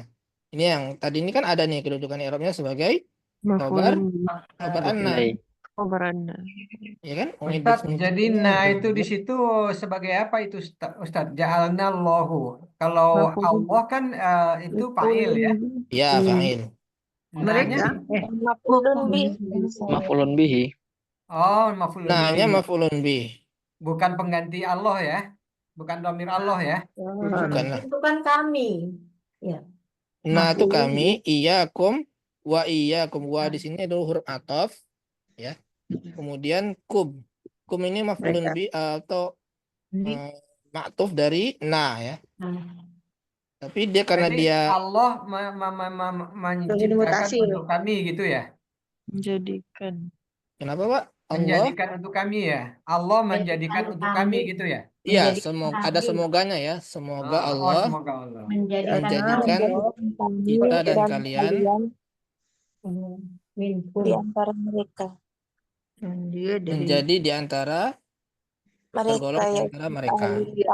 Speaker 1: Ini yang tadi ini kan ada nih kedudukan i'rabnya sebagai khabar
Speaker 3: Maf'ulun
Speaker 1: anna,
Speaker 3: khabaranna.
Speaker 1: ya kan?
Speaker 7: Ustadz,
Speaker 1: U'iddat lil
Speaker 7: jadi
Speaker 1: muttaqin
Speaker 7: nah itu di situ sebagai apa itu Ustadz? Ja'alna Allahu. Kalau
Speaker 3: Maf'ulun.
Speaker 7: Allah kan itu fa'il ya.
Speaker 1: ya fa'il.
Speaker 5: Mereka,
Speaker 7: Nah-nya,
Speaker 8: Maf'ulun bihi.
Speaker 7: oh maf'ulun
Speaker 1: Nah-nya
Speaker 7: bihi.
Speaker 1: maf'ulun bih.
Speaker 7: Bukan pengganti Allah ya. Bukan dhamir Allah ya.
Speaker 1: Bukan lah.
Speaker 6: Itu kan kami. Ya.
Speaker 1: Nah, itu
Speaker 6: Maf'ulun
Speaker 1: kami iyyakum wa iyyakum. Wa di sini ada huruf ataf ya. Kemudian kum. Kum ini maf'ulun bi atau ma'tuf dari na ya. Tapi dia karena
Speaker 7: Berarti
Speaker 1: dia
Speaker 7: Allah menciptakan
Speaker 5: mutasi.
Speaker 7: untuk kami gitu ya.
Speaker 3: Menjadikan.
Speaker 1: kenapa Pak? Allah
Speaker 7: Menjadikan untuk kami ya. Allah menjadikan untuk kami gitu ya.
Speaker 1: iya
Speaker 6: Menjadikan
Speaker 1: semoga
Speaker 6: kami.
Speaker 1: ada semoganya ya. Semoga
Speaker 7: Oh,
Speaker 1: Allah
Speaker 7: semoga Allah.
Speaker 1: menjadikan kita dan kalian
Speaker 6: Minkum.
Speaker 9: di antara mereka.
Speaker 5: dia dari
Speaker 1: menjadi di antara tergolong
Speaker 9: Mereka
Speaker 1: di
Speaker 9: yang
Speaker 1: antara mereka.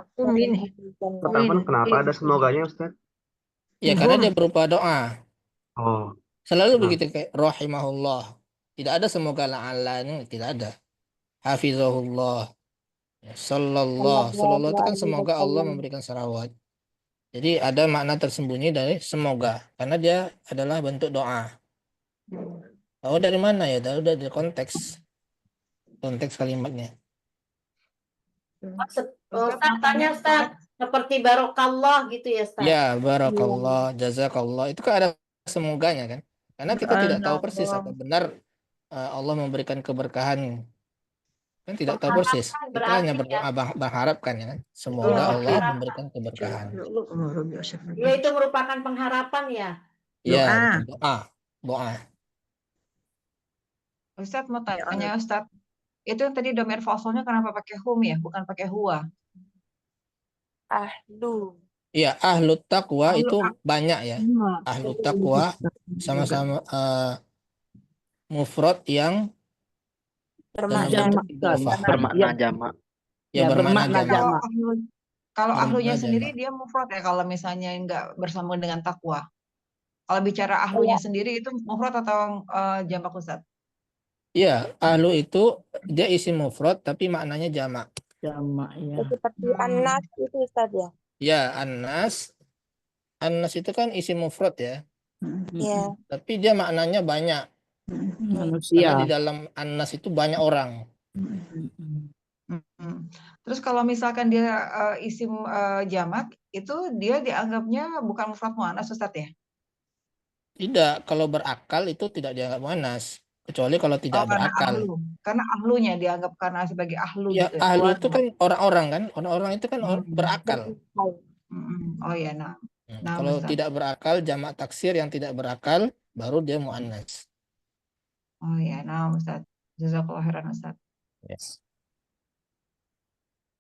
Speaker 5: aku min.
Speaker 10: Kenapa ada semoganya Ustaz?
Speaker 1: Ya karena dia berupa doa.
Speaker 10: Oh,
Speaker 1: Selalu
Speaker 10: Nah.
Speaker 1: begitu kayak rahimahullah. Tidak ada semoga la'ala ini tidak ada. Hafizahullah. Ya, sallallahu itu kan semoga Allah memberikan salawat. Jadi ada makna tersembunyi dari semoga karena dia adalah bentuk doa. Tahu dari mana ya? Dari konteks kalimatnya.
Speaker 6: Maksud Ustaz tanya Ustaz, seperti barokallah gitu ya Ustaz.
Speaker 1: Ya, barakallah, jazakallah. Itu kan ada semoganya kan? Karena kita tidak tahu persis apa benar Allah memberikan keberkahan. Kan tidak tahu persis.
Speaker 6: Mengharapkan
Speaker 1: Kita hanya
Speaker 6: berarti ya.
Speaker 1: berdoa berharapkan ya kan. Semoga Allah
Speaker 6: Berharap.
Speaker 1: memberikan keberkahan.
Speaker 6: Ya itu merupakan pengharapan ya.
Speaker 1: Ya,
Speaker 5: Doa.
Speaker 1: betul. Doa.
Speaker 4: Ustadz mau tanya Ustadz, itu yang tadi domir fasolnya kenapa pakai hum ya, bukan pakai huwa?
Speaker 9: Ahlu.
Speaker 1: Iya, ahlut taqwa
Speaker 4: Ahlu-
Speaker 1: itu banyak ya. Ahlut taqwa sama-sama mufrad yang dalam
Speaker 9: Bermakna
Speaker 1: bentuk idhofah.
Speaker 8: Bermakna jamak.
Speaker 1: Ya, bermakna jamak.
Speaker 4: Kalau ahlunya
Speaker 1: Bermakna
Speaker 4: sendiri
Speaker 1: jamak.
Speaker 4: dia mufrad ya kalau misalnya nggak bersama dengan takwa. Kalau bicara ahlunya sendiri itu mufrad atau jamak Ustadz?
Speaker 1: Iya, ahlu itu dia isim mufrad tapi maknanya jamak.
Speaker 6: Jamak ya.
Speaker 9: seperti anas itu Ustaz ya.
Speaker 1: Ya, Anas. Anas itu kan isim mufrad ya.
Speaker 9: Ya.
Speaker 1: Tapi dia maknanya banyak.
Speaker 6: Manusia.
Speaker 1: Karena di dalam Anas itu banyak orang.
Speaker 4: Terus kalau misalkan dia isim jamak itu dia dianggapnya bukan mufrad muannas Ustadz ya?
Speaker 1: Tidak, kalau berakal itu tidak dianggap muannas. Kecuali kalau tidak
Speaker 4: karena
Speaker 1: berakal.
Speaker 4: ahlu. Karena ahlunya dianggap karena sebagai ahlu
Speaker 1: Ya,
Speaker 4: gitu.
Speaker 1: ahlu
Speaker 4: keluarga.
Speaker 1: itu kan orang-orang kan. Orang-orang itu kan berakal.
Speaker 4: Oh ya, nah. Nah,
Speaker 1: Kalau
Speaker 4: Ustaz.
Speaker 1: tidak berakal, jamak taksir yang tidak berakal, baru dia muannas.
Speaker 4: Oh ya, nah Ustaz. Jazakallah khairan Ustaz.
Speaker 1: Yes.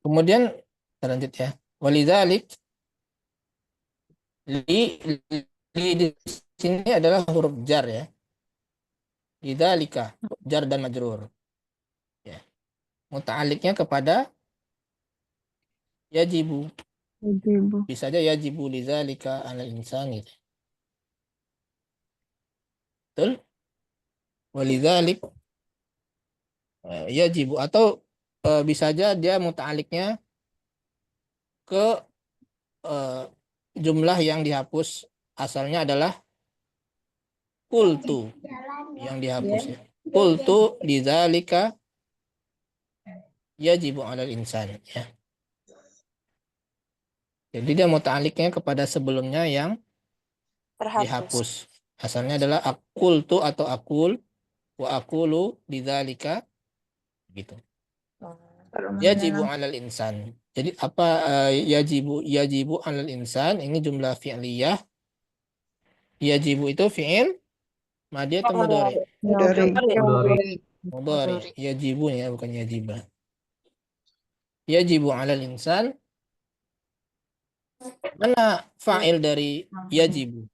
Speaker 1: Kemudian kita lanjut ya. Walidzalik li di sini adalah huruf jar ya. Lidzalika jar dan majrur. Ya. Muta'alliqnya kepada yajibu. Bisa aja yajibu lidzalika 'alal insani. Betul? Walidzalik yajibu, atau bisa aja dia muta'aliknya ke jumlah yang dihapus, asalnya adalah kultu yang dihapus ya. Kultu lidzalika yajibu 'alal insan ya. Jadi dia muta'aliknya kepada sebelumnya yang
Speaker 9: Terhapus.
Speaker 1: dihapus. Asalnya adalah akultu atau akul wa akulu lidzalika gitu. Yajibu 'alal insan. Jadi apa yajibu 'alal insan ini jumlah fi'liyah. Yajibu itu fi'il madhi atau mudhari?
Speaker 10: Mudhari.
Speaker 1: Mudhari. Yajibu ya, bukan yajiba. Yajibu 'alal insan. Mana fa'il dari yajibu?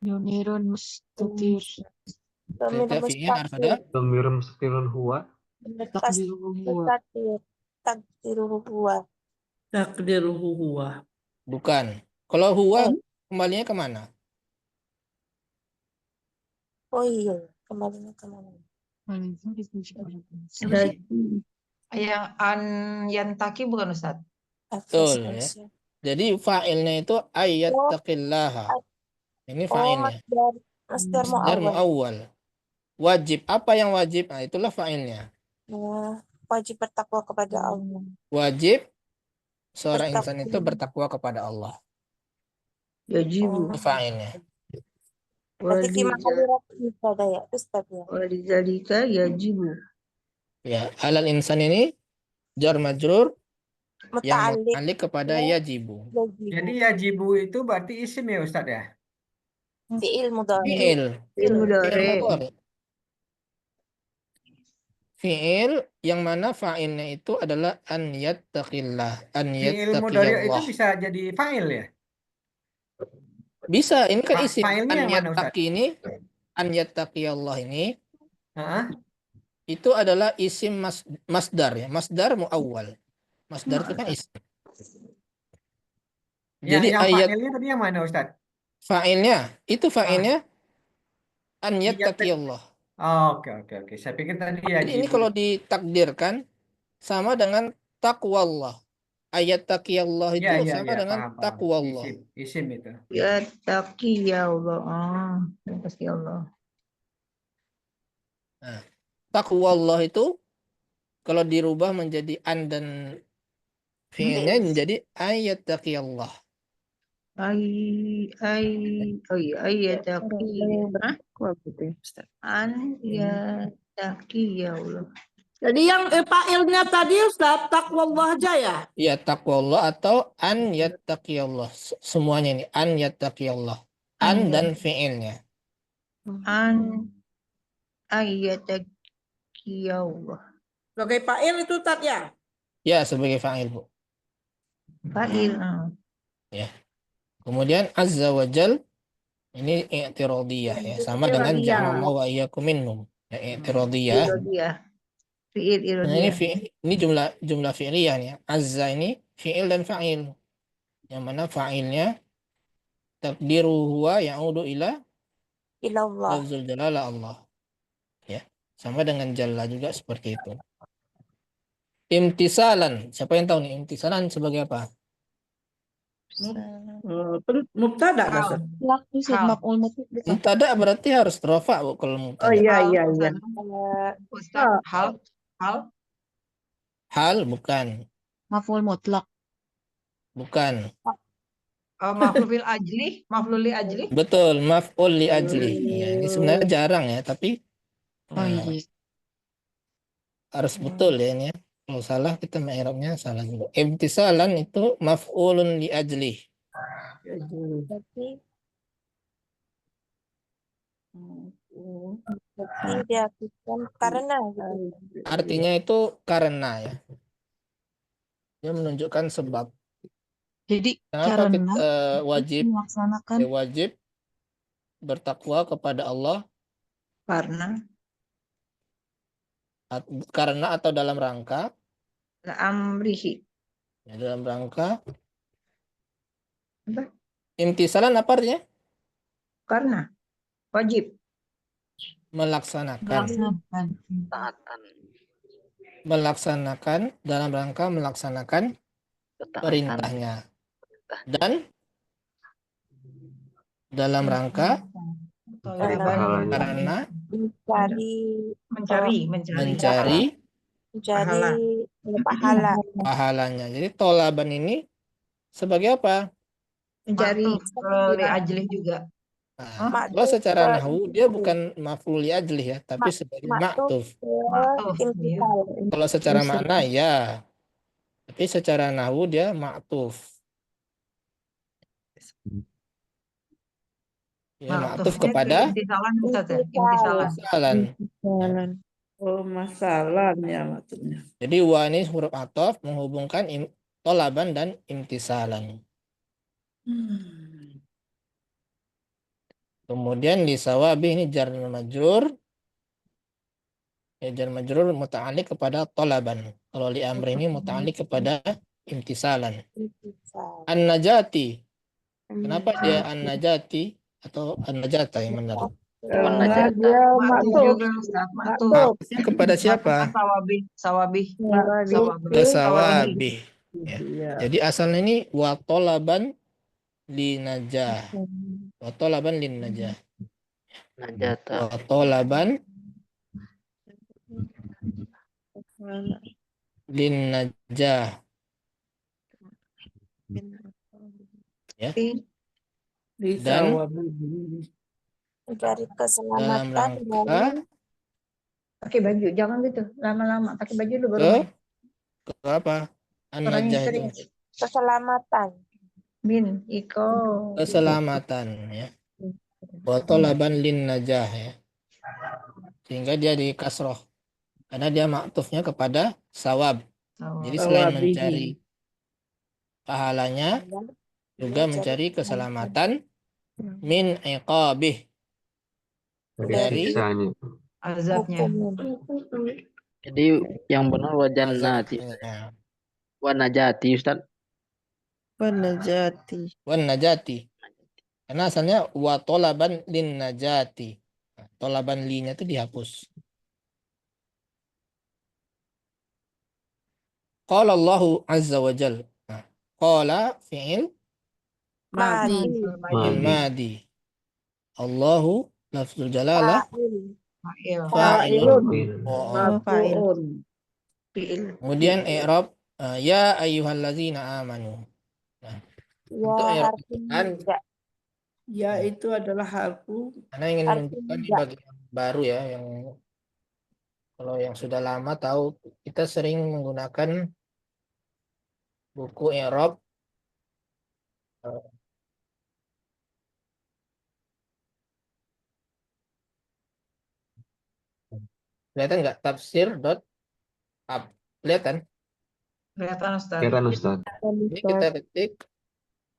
Speaker 4: Yumirun mustatir.
Speaker 1: Kita fi'il harus ada
Speaker 10: Dhamir mustatirun huwa.
Speaker 4: Takdiruhu huwa.
Speaker 9: Takdiruhu huwa.
Speaker 2: Takdiruhu huwa.
Speaker 1: bukan. Kalau huwa kembalinya kemana?
Speaker 9: Oh iya, kembalinya kemana?
Speaker 5: Yang an yantaki bukan Ustaz?
Speaker 1: Betul ya. Jadi fa'ilnya itu ayyattaqillaha. Ini fa'ilnya.
Speaker 9: Masdar
Speaker 1: Masdar
Speaker 9: mu'awwal.
Speaker 1: mu'awwal. Wajib. Apa yang wajib? Nah, itulah fa'ilnya.
Speaker 9: Wajib bertakwa kepada Allah.
Speaker 1: Wajib seorang insan itu bertakwa kepada Allah.
Speaker 5: Yajibu.
Speaker 1: Itu fa'ilnya.
Speaker 9: Berarti kima kalirat ibadah ya, Ustaz ya.
Speaker 5: Walidzalika yajibu.
Speaker 1: Ya, alal insan ini jar majrur yang
Speaker 9: Muta'alliq
Speaker 1: muta'alliq kepada yajibu.
Speaker 7: Jadi yajibu itu berarti isim ya Ustadz ya?
Speaker 9: Fi'il mudhari.
Speaker 1: Fi'il.
Speaker 5: Fi'il mudhari.
Speaker 1: mudhari. Fi'il yang mana fa'ilnya itu adalah an yattaqillah. An
Speaker 7: Fi'il mudhari itu
Speaker 1: yattaqiyallah.
Speaker 7: bisa jadi fa'il ya?
Speaker 1: Bisa, ini kan isim.
Speaker 7: Fa'ilnya
Speaker 1: An
Speaker 7: yang mana Ustadz?
Speaker 1: yattaqi ini, an yattaqiyallah ini,
Speaker 7: Heeh.
Speaker 1: itu adalah isim masdar ya. Masdar mu'awwal. Masdar itu kan isim.
Speaker 7: Ya,
Speaker 1: Jadi
Speaker 7: yang
Speaker 1: ayat
Speaker 7: fa'ilnya tadi yang mana Ustadz?
Speaker 1: fa'ilnya, itu fa'ilnya an
Speaker 7: Iya,
Speaker 1: yattaqiyallah.
Speaker 7: Oh, oke. Saya pikir tadi
Speaker 1: Jadi ini
Speaker 7: yajibu.
Speaker 1: kalau ditakdirkan sama dengan taqwallah. Ayat taqiyallah itu
Speaker 7: Ya,
Speaker 1: sama dengan
Speaker 7: paham.
Speaker 1: taqwallah.
Speaker 7: Isim itu.
Speaker 5: Ya taqi ya Allah. Pasti Allah.
Speaker 1: Nah, taqwallah itu kalau dirubah menjadi an dan fi'ilnya menjadi ayat taqiyallah.
Speaker 5: Oh iya, ya taqi. Hah? Kok gitu ya, Ustaz? An ya taqi ya Allah.
Speaker 2: Jadi yang fa'ilnya tadi Ustaz, takwallah aja ya?
Speaker 1: Ya taqwallah atau an yattaqiyallah. Semuanya ini an yattaqiyallah. An dan fi'ilnya.
Speaker 5: An ayataki ya Allah.
Speaker 2: Sebagai fa'il itu Ustaz ya?
Speaker 1: Ya sebagai fa'il, Bu.
Speaker 5: Fa'il.
Speaker 1: Ya. Kemudian azza wa jal ini i'tiradiyah ya, sama dengan ja'alallahu wa iyyakum minhum. Ya, i'tiradiyah.
Speaker 5: Irodiyah. Fi'il
Speaker 1: Nah, ini
Speaker 5: irodiyah.
Speaker 1: ini jumlah fi'liyah ya. Azza ini fi'il dan fa'il. Yang mana fa'ilnya takdiru huwa ya'udu ila
Speaker 9: Ilallah.
Speaker 1: lafzul jalala Allah. Ya. Sama dengan jalla juga seperti itu. Imtisalan. Siapa yang tahu nih imtisalan sebagai apa?
Speaker 2: Mubtada nggak, Ustaz?
Speaker 1: Mubtada berarti harus rafa, Bu, kalau mubtada.
Speaker 5: Oh iya.
Speaker 3: Ustaz, hal.
Speaker 1: Hal bukan.
Speaker 4: Maf'ul mutlak.
Speaker 1: Bukan.
Speaker 3: Maf'ul li ajli.
Speaker 1: Betul, maf'ul li ajli. Ya, ini sebenarnya jarang ya, tapi
Speaker 4: Oh iya.
Speaker 1: harus betul ya ini ya. Kalau salah kita mengi'rabnya salah juga. Imtisalan itu maf'ulun li ajli.
Speaker 9: Berarti diartikan karena gitu.
Speaker 1: Artinya itu karena ya. Dia menunjukkan sebab.
Speaker 4: Jadi
Speaker 1: Kenapa
Speaker 4: karena
Speaker 1: kita wajib
Speaker 4: melaksanakan
Speaker 1: wajib bertakwa kepada Allah karena atau dalam rangka
Speaker 5: Amrihi.
Speaker 1: ya, dalam rangka
Speaker 5: Apa?
Speaker 1: imtisalan apa artinya?
Speaker 5: Karena wajib.
Speaker 1: Melaksanakan.
Speaker 8: taatan,
Speaker 1: Melaksanakan dalam rangka melaksanakan
Speaker 8: ketaatan,
Speaker 1: perintahnya. Dan dalam rangka
Speaker 10: Mencari
Speaker 9: Dalam
Speaker 10: pahalanya.
Speaker 1: karena
Speaker 9: mencari
Speaker 1: mencari
Speaker 9: mencari pahala.
Speaker 1: pahalanya. Jadi tolaban ini sebagai apa?
Speaker 5: Mencari li ajlih juga.
Speaker 1: Nah, kalau secara nahwu dia bukan maf'ul li ajlih ya, tapi sebagai ma'tuf.
Speaker 9: Imtisal.
Speaker 1: Kalau secara makna ya, tapi secara nahwu dia ma'tuf. Ya, ma'tuf kepada
Speaker 5: Imtisalan Ustaz ya? Imtisalan.
Speaker 1: imtisalan.
Speaker 2: Oh, masalah ya maksudnya.
Speaker 1: Jadi wa ini huruf ataf menghubungkan tolaban dan imtisalan. Kemudian di sawabi ini jar dan majrur. Ya, jar majrur muta'alliq kepada tolaban. Kalau li amri ini muta'alliq kepada imtisalan. An-najati. Kenapa dia an-najati atau an-najata yang benar?
Speaker 2: Karena dia maktub.
Speaker 1: Maktufnya kepada siapa?
Speaker 5: Sawabih.
Speaker 1: Ke sawabih. Ya. Jadi asalnya ini wa tolaban linajah. Wa tolaban linajah.
Speaker 8: najata,
Speaker 1: Wa tolaban linajah. Ya. Dan
Speaker 9: Mencari
Speaker 1: dalam
Speaker 9: keselamatan
Speaker 1: rangka
Speaker 5: Pakai baju, jangan gitu. Lama-lama pakai baju dulu baru main.
Speaker 1: ke apa? An-najah itu
Speaker 9: keselamatan.
Speaker 5: Min, iko.
Speaker 1: keselamatan ya. Wa tolaban linajah ya. Sehingga dia di kasroh karena dia maktufnya kepada sawab. Jadi selain mencari pahalanya juga mencari keselamatan min iqabih dari
Speaker 10: Siksanya.
Speaker 5: Azabnya.
Speaker 8: jadi yang benar wa jannati,
Speaker 1: azabnya.
Speaker 8: wa najati Ustaz,
Speaker 1: Wan najati. Karena asalnya wa tolaban lin najati. Nah, tolaban linya itu dihapus. Qala Allahu azza wa jal. Nah, qala fi'il madi. Allahu lafzul jalalah fa'ilun. Kemudian i'rab ya ayyuhallazina amanu. Nah, untuk i'rab kan
Speaker 2: Ya itu adalah harfu.
Speaker 1: karena ingin menunjukkan ini bagian baru ya yang kalau yang sudah lama tahu kita sering menggunakan buku i'rab kelihatan nggak tafsir.ab kelihatan?
Speaker 5: Kelihatan Ustaz.
Speaker 10: Kelihatan Ustaz.
Speaker 1: Ini kita ketik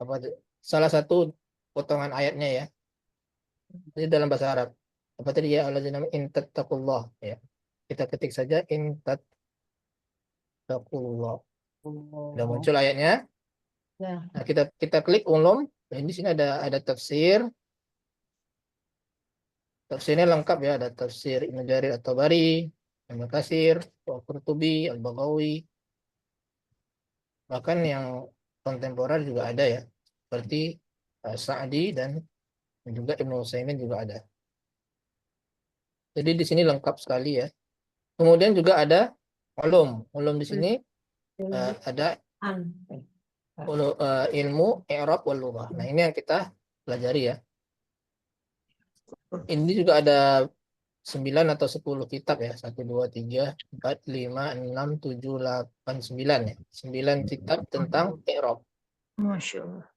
Speaker 1: apa salah satu potongan ayatnya ya. Ini dalam bahasa Arab. Apa tadi ya alladzina in tattaqullah ya. Kita ketik saja in tattaqullah. Udah muncul ayatnya. Nah, kita klik ulum. Nah, di sini ada tafsir. Tafsirnya lengkap ya, ada tafsir Ibnu Jarir at-Tabari, Ibnu Katsir, Al-Qurtubi, Al-Baghawi. Bahkan yang kontemporer juga ada ya, seperti Sa'di dan juga Ibnu Utsaimin juga ada. Jadi di sini lengkap sekali ya. Kemudian juga ada ulum. Ulum di sini ada ilmu i'rab wal lughah. Nah, ini yang kita pelajari ya. Ini juga ada 9 atau 10 kitab ya. 1, 2, 3, 4, 5, 6, 7, 8, 9 ya. 9 kitab tentang i'rab.
Speaker 5: Masya Allah.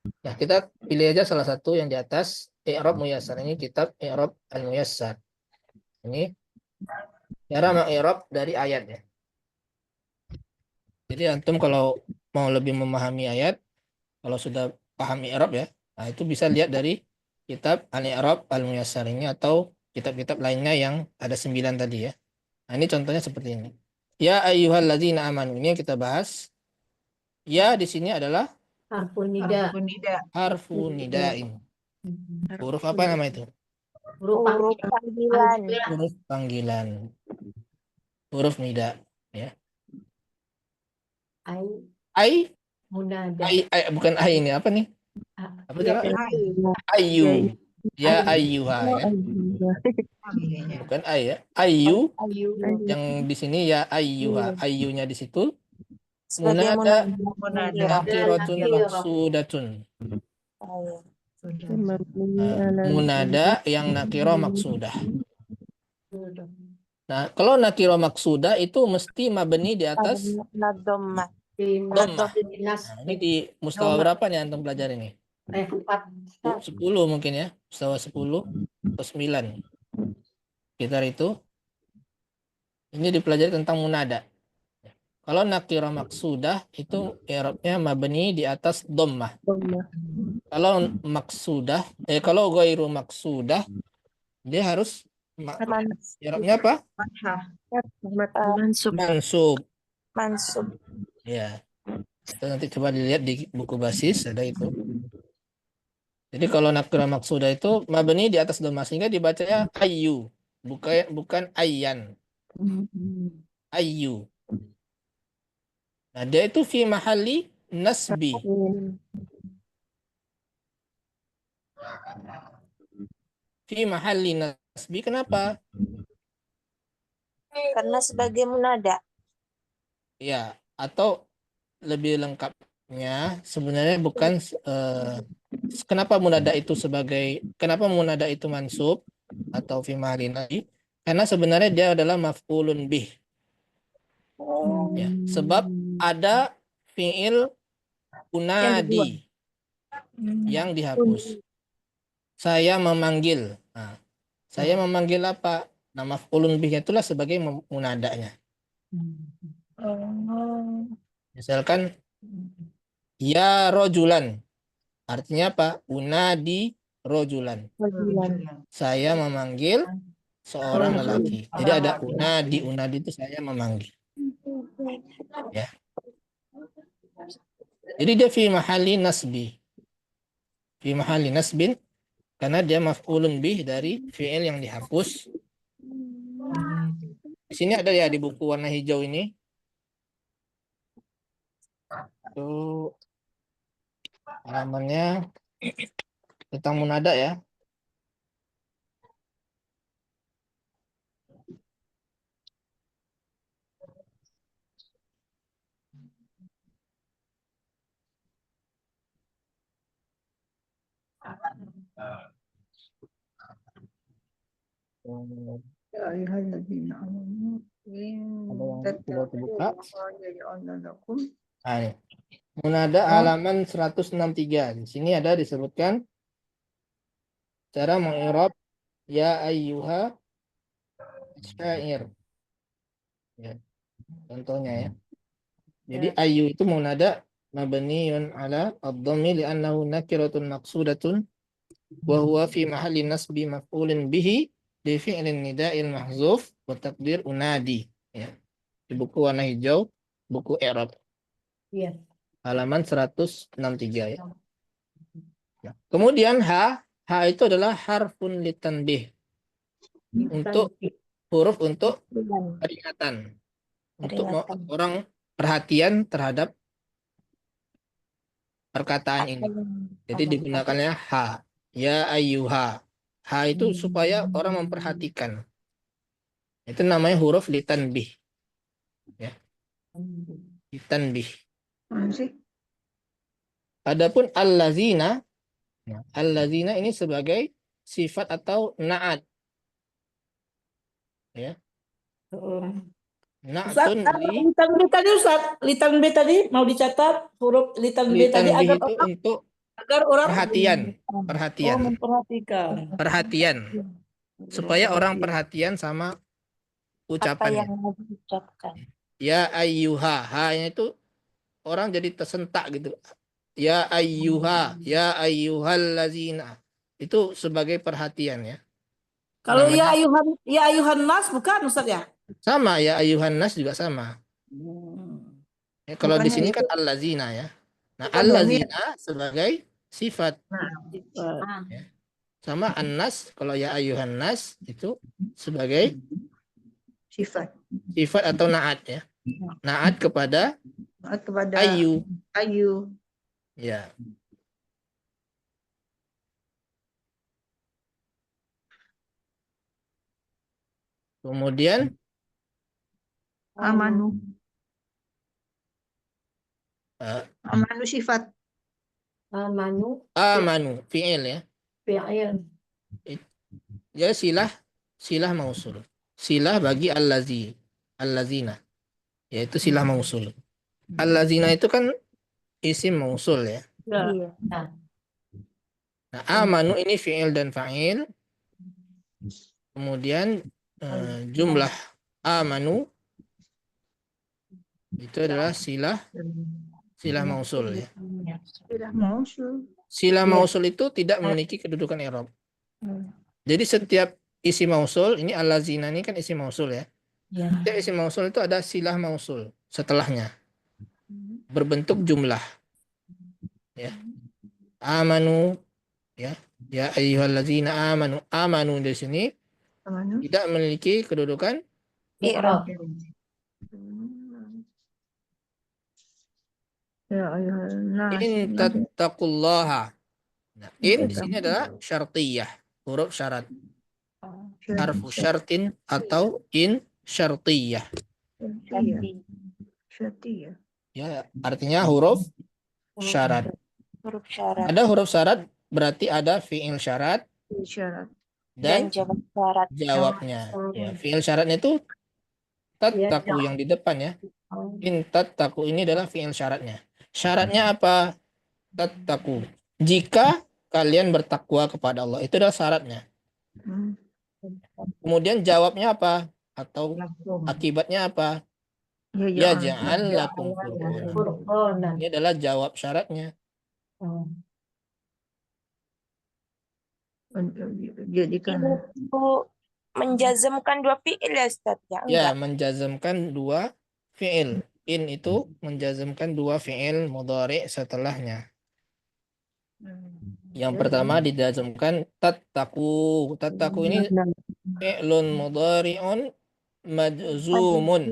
Speaker 1: Nah, kita pilih aja salah satu yang di atas i'rab muyassar. Ini kitab i'rab al-muyassar. Ini cara meng-i'rab dari ayat ya. Jadi antum kalau mau lebih memahami ayat, kalau sudah paham i'rab ya, nah itu bisa lihat dari kitab al-i'rab al-muyassar ini atau kitab-kitab lainnya yang ada 9 tadi ya. Nah, ini contohnya seperti ini. Ya ayyuhalladzina amanu, ini yang kita bahas. Ya di sini adalah
Speaker 6: Harfu nida.
Speaker 1: harfu nidain. Huruf apa nama itu?
Speaker 9: Huruf panggilan.
Speaker 1: Huruf panggilan. Huruf nida. Ya. Ai.
Speaker 6: Munada.
Speaker 1: Bukan ai ini apa nih? Apa coba? Ayu. Ya ayyuha ya. Bukan ai ya. Ayu. Yang di sini ya ayyuha. Ayyunya di situ.
Speaker 9: Sebagai
Speaker 1: Munada
Speaker 9: munada.
Speaker 1: nakiratun maksudatun. Munada yang nakiro maksudah. Nah, kalau nakiro maksudah itu mesti mabni di atas
Speaker 9: Nadomah.
Speaker 1: dhammah. Nah, ini di mustawa berapa nih antum belajar ini? 10 mungkin ya. Mustawa 10 atau 9. Sekitar itu. Ini dipelajari tentang munada. Kalau nakiro maksudah itu i'rabnya mabni di atas dhammah. Kalau maksudah, kalau ghairu maksudah dia harus i'rabnya apa? Mansub.
Speaker 9: Mansub.
Speaker 1: Ya. Itu nanti coba dilihat di buku basis ada itu. Jadi kalau nakiro maksudah itu mabni di atas dhammah sehingga dibacanya ayyu, bukan ayyan. Ayyu. Nah, dia itu fi mahalli nasbi. Fi mahalli nasbi kenapa?
Speaker 9: Karena sebagai munada.
Speaker 1: Ya, atau lebih lengkapnya sebenarnya bukan kenapa munada itu mansub atau fi mahalli nasbi? Karena sebenarnya dia adalah maf'ulun bih. Ya, sebab ada fi'il unadi yang dihapus. Saya memanggil. Nah, saya memanggil apa? Nah, maf'ulun bihnya itulah sebagai munadanya. Misalkan ya rojulan. Artinya apa? Unadi rojulan. Saya memanggil seorang lelaki. Jadi ada unadi itu saya memanggil. Ya. Jadi dia fi mahalli nasbi. Fi mahalli nasbin karena dia maf'ulun bih dari fi'il yang dihapus. Di sini ada ya di buku warna hijau ini. Itu halamannya tentang munada ya. Ada yang coba dibuka. Nah, ini. Munada halaman 163. Di sini ada disebutkan cara mengi'rab ya ayyuha syair. Ya. Contohnya ya. Jadi ayyu itu munada mabniun ala ad-dhammi li'annahu nakiratun maqsudatun wa huwa fi mahalli nasbi maf'ulin bihi di fi'lin nida'il mahzuf wa taqdir unadi. Ya. Di buku warna hijau, buku i'rab.
Speaker 6: Iya.
Speaker 1: Halaman 163 ya. Nah, kemudian ha itu adalah harfun litanbih. Untuk huruf untuk peringatan. Untuk orang perhatian terhadap perkataan ini. Jadi digunakannya ha. Ya ayyuha. Ha itu supaya orang memperhatikan. Itu namanya huruf litanbih. Ya. Litanbih. Adapun allazina. Nah, allazina ini sebagai sifat atau na'at. Ya. Na'atun
Speaker 2: Litan B tadi Ustaz, litan B tadi mau dicatat huruf litan B tadi agar
Speaker 1: itu
Speaker 2: orang,
Speaker 1: untuk
Speaker 2: agar orang
Speaker 1: perhatian.
Speaker 2: memperhatikan.
Speaker 1: Perhatian. Supaya orang perhatian sama
Speaker 9: Apa
Speaker 1: ucapannya.
Speaker 9: yang mau diucapkan.
Speaker 1: Ya ayyuha. Ha-nya itu orang jadi tersentak gitu. Ya ayyuha, ya ayyuhallazina. Itu sebagai perhatian ya.
Speaker 2: Kalau
Speaker 1: Namanya-
Speaker 2: ya ayuhan nas bukan Ustaz ya?
Speaker 1: Sama ya ayyuhan nas juga sama. Ya, kalau di sini kan allazina ya. Nah, allazina sebagai sifat. Ya. sama an-nas, kalau ya ayuhan nas itu sebagai
Speaker 5: Sifat.
Speaker 1: sifat atau naat ya. Naat kepada
Speaker 5: Kepada
Speaker 1: ayu.
Speaker 5: ayu.
Speaker 1: Ya. Kemudian
Speaker 5: Amanu. Amanu sifat.
Speaker 6: Amanu
Speaker 1: fi'il ya.
Speaker 6: fi'il.
Speaker 1: Ya silah mausul. Silah bagi allazina. Yaitu silah mausul. Allazina itu kan isim mausul ya.
Speaker 9: Iya.
Speaker 1: Nah, amanu ini fi'il dan fa'il. Kemudian jumlah amanu itu adalah silah mausul ya.
Speaker 5: Sudah mausul.
Speaker 1: Silah mausul itu tidak memiliki kedudukan i'rab. Jadi setiap isim mausul, ini allazina ini kan isim mausul ya. Setiap isim mausul itu ada silah mausul setelahnya. Berbentuk jumlah. Ya. Amanu ya. Ya ayyuhallazina amanu. Amanu di sini
Speaker 5: Amanu.
Speaker 1: tidak memiliki kedudukan
Speaker 9: I'rab.
Speaker 5: Ya ayuhan nas.
Speaker 1: in tattaqullaha. Nah, in di sini adalah syartiyah, huruf syarat. Harfu syartin atau in syartiyah.
Speaker 5: Syartiyah.
Speaker 1: Ya, artinya huruf syarat.
Speaker 9: Huruf syarat.
Speaker 1: Ada huruf syarat berarti ada fi'il syarat
Speaker 5: Syarat.
Speaker 1: dan
Speaker 9: jawab syarat.
Speaker 1: jawabnya. Ya, fi'il syaratnya itu tattaku yang di depan ya. In tattaku ini adalah fi'il syaratnya. Syaratnya apa? Tattaku. Jika kalian bertakwa kepada Allah, itu adalah syaratnya. Kemudian jawabnya apa? Atau akibatnya apa? Ya ja'al lakum furqana. Ini adalah jawab syaratnya.
Speaker 5: Jadikan
Speaker 9: Itu menjazmkan dua fi'il ya Ustaz ya?
Speaker 1: Ya,
Speaker 9: Enggak.
Speaker 1: menjazmkan dua fi'il. In itu menjazmkan dua fi'il mudhari setelahnya. Yang pertama dijazmkan tattaku. Tattaku ini fi'lun mudhari'un majzumun.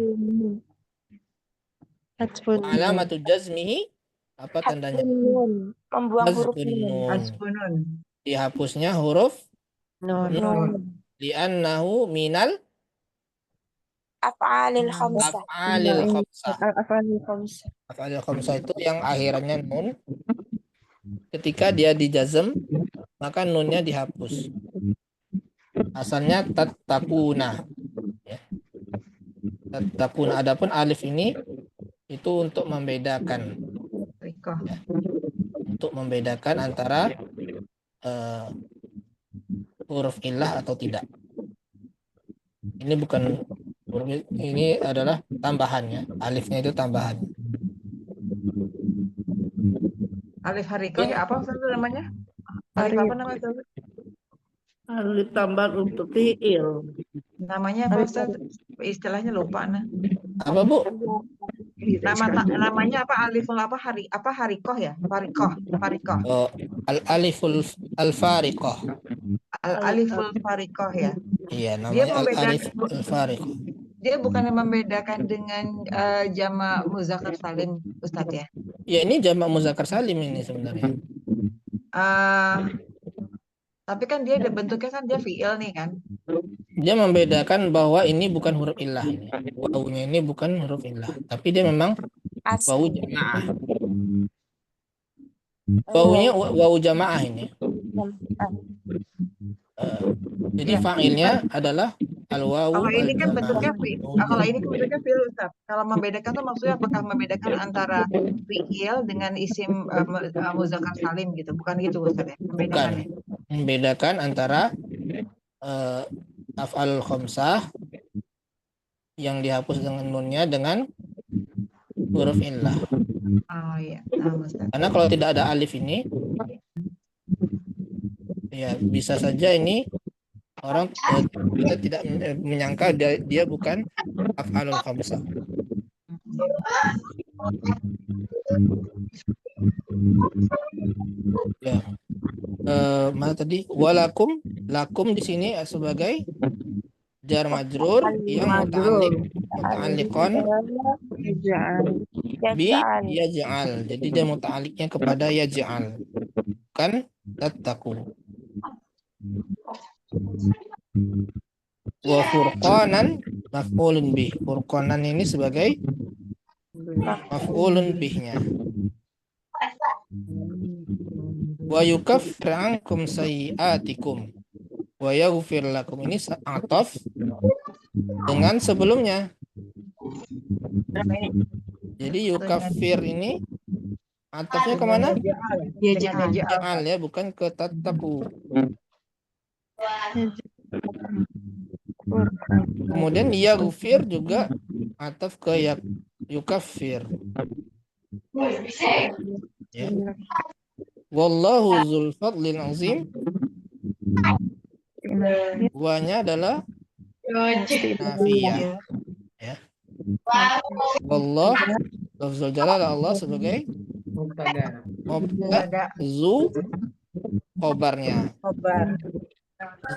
Speaker 1: Alamatu jazmihi apa tandanya?
Speaker 9: Membuang huruf
Speaker 1: Nun.
Speaker 5: Asbunun.
Speaker 1: Dihapusnya huruf
Speaker 9: nun.
Speaker 1: li'annahu minal
Speaker 9: Af'alil khamsah.
Speaker 1: af'alil khamsah.
Speaker 3: Af'alul khamsah.
Speaker 1: Af'alil khamsah itu yang akhirannya nun. Ketika dia dijazm, maka nunnya dihapus. Asalnya tattakuna. Ya. Tattakuna. Adapun alif ini itu untuk membedakan. Ya. Untuk membedakan antara huruf illah atau tidak. Ini bukan huruf, ini adalah tambahannya. Alifnya itu tambahan.
Speaker 5: Alif hariko ya apa Ustaz namanya? Alif apa namanya Ustaz?
Speaker 2: Alif tambahan untuk fi'il.
Speaker 5: Namanya apa Ustaz? Istilahnya lupa nah.
Speaker 1: Apa Bu?
Speaker 5: Namanya apa? Aliful apa harikoh ya? Farikoh.
Speaker 1: Oh, al-aliful al-fariqah.
Speaker 5: Aliful farikoh ya.
Speaker 1: Iya,
Speaker 5: Dia
Speaker 1: namanya al-alif
Speaker 5: membedakan
Speaker 1: al-fariqah.
Speaker 5: dia bukan membedakan dengan jama' muzakkar salim Ustadz ya.
Speaker 1: Ya, ini jamak muzakkar salim ini sebenarnya.
Speaker 5: Tapi kan dia bentuknya kan dia fi'il nih kan.
Speaker 1: Dia membedakan bahwa ini bukan huruf illah ini. Wawunya ini bukan huruf illah, tapi dia memang wawu jamaah. Wawunya wawu jamaah ini. Jadi fa'ilnya adalah al-wawu.
Speaker 5: Kalau ini kan bentuknya kalau ini kan bentuknya fi'il Ustaz. Kalau membedakan tuh maksudnya apakah membedakan antara fi'il dengan isim muzakkar salim gitu. Bukan gitu Ustaz ya. Membedakannya.
Speaker 1: Membedakan antara af'al khamsah yang dihapus dengan nunnya dengan huruf illah.
Speaker 5: Oh iya.
Speaker 1: Karena kalau tidak ada alif ini, ya bisa saja ini orang kita tidak menyangka dia bukan af'alul khamsah. Ya. Mana tadi? Walakum, lakum di sini sebagai jar majrur yang muta'alliqan bi yaj'al. Jadi dia muta'alliqnya kepada yaj'al. Bukan tattaqu. Wa furqanan maf'ulun bih. Furqanan ini sebagai maf'ulun bihnya. Wa yukaffir ankum sayyi'atikum wa yaghfir lakum, ini ataf dengan sebelumnya. Jadi yukaffir ini atafnya kemana? Yaj'al ya, bukan ke tattaqu. Kemudian yaghfir juga ataf ke yukaffir. Ya. Wallahu dzul fadlil azim. Wanya adalah nafiyah. Ya. Wallah lafzul jalal Allah sebagai mubtada, zu khobarnya.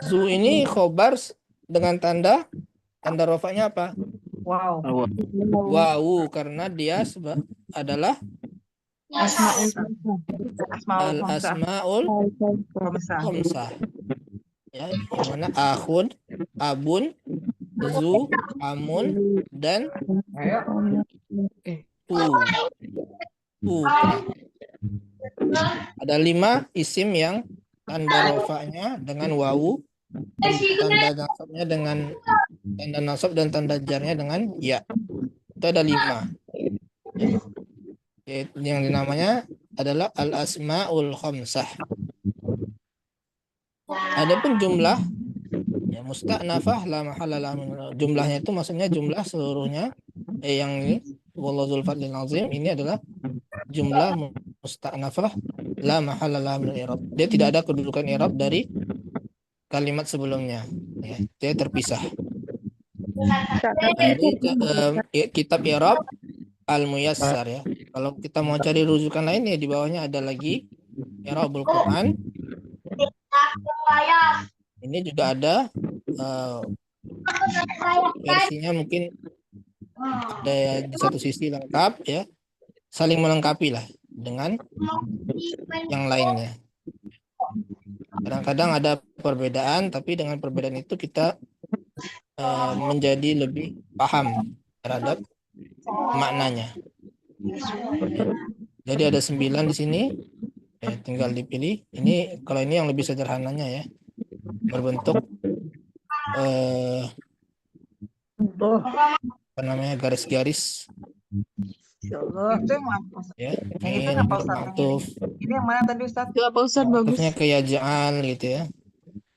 Speaker 1: Zu ini khobar dengan tanda rofanya apa?
Speaker 5: Wow.
Speaker 1: Wawu, karena dia adalah al-asmaul khamsah. Ya, yang mana akhun, abun, zu, amun, dan tu. Ada 5 isim yang tanda rofanya dengan wawu, tanda nasabnya dengan tanda nasab, dan tanda jarnya dengan ya. Itu ada 5. Yang namanya adalah al-asmaul khamsah. Adapun jumlah ya musta'nafah la mahalla laha min, jumlahnya itu maksudnya jumlah seluruhnya yang ini wallahu dzul fadlil azim, ini adalah jumlah musta'nafah la mahalla laha min i'rab. Dia tidak ada kedudukan i'rab dari kalimat sebelumnya. Ya, dia terpisah. Jadi kitab i'rab al-muyassar ya. Kalau kita mau cari rujukan lain ya di bawahnya ada lagi i'rabul Quran. Ini juga ada versinya, mungkin ada di satu sisi lengkap ya, saling melengkapi lah dengan yang lainnya. Kadang-kadang ada perbedaan, tapi dengan perbedaan itu kita menjadi lebih paham terhadap maknanya. Jadi ada 9 di sini, tinggal dipilih. Ini kalau ini yang lebih sederhananya ya, berbentuk apa namanya, garis-garis.
Speaker 5: Itu yang mana?
Speaker 1: Ya,
Speaker 5: Yang itu apa Ustaz? Ini yang mana tadi Ustaz?
Speaker 4: Itu apa Ustaz, bagus.
Speaker 1: Atufnya ke yaj'al gitu ya.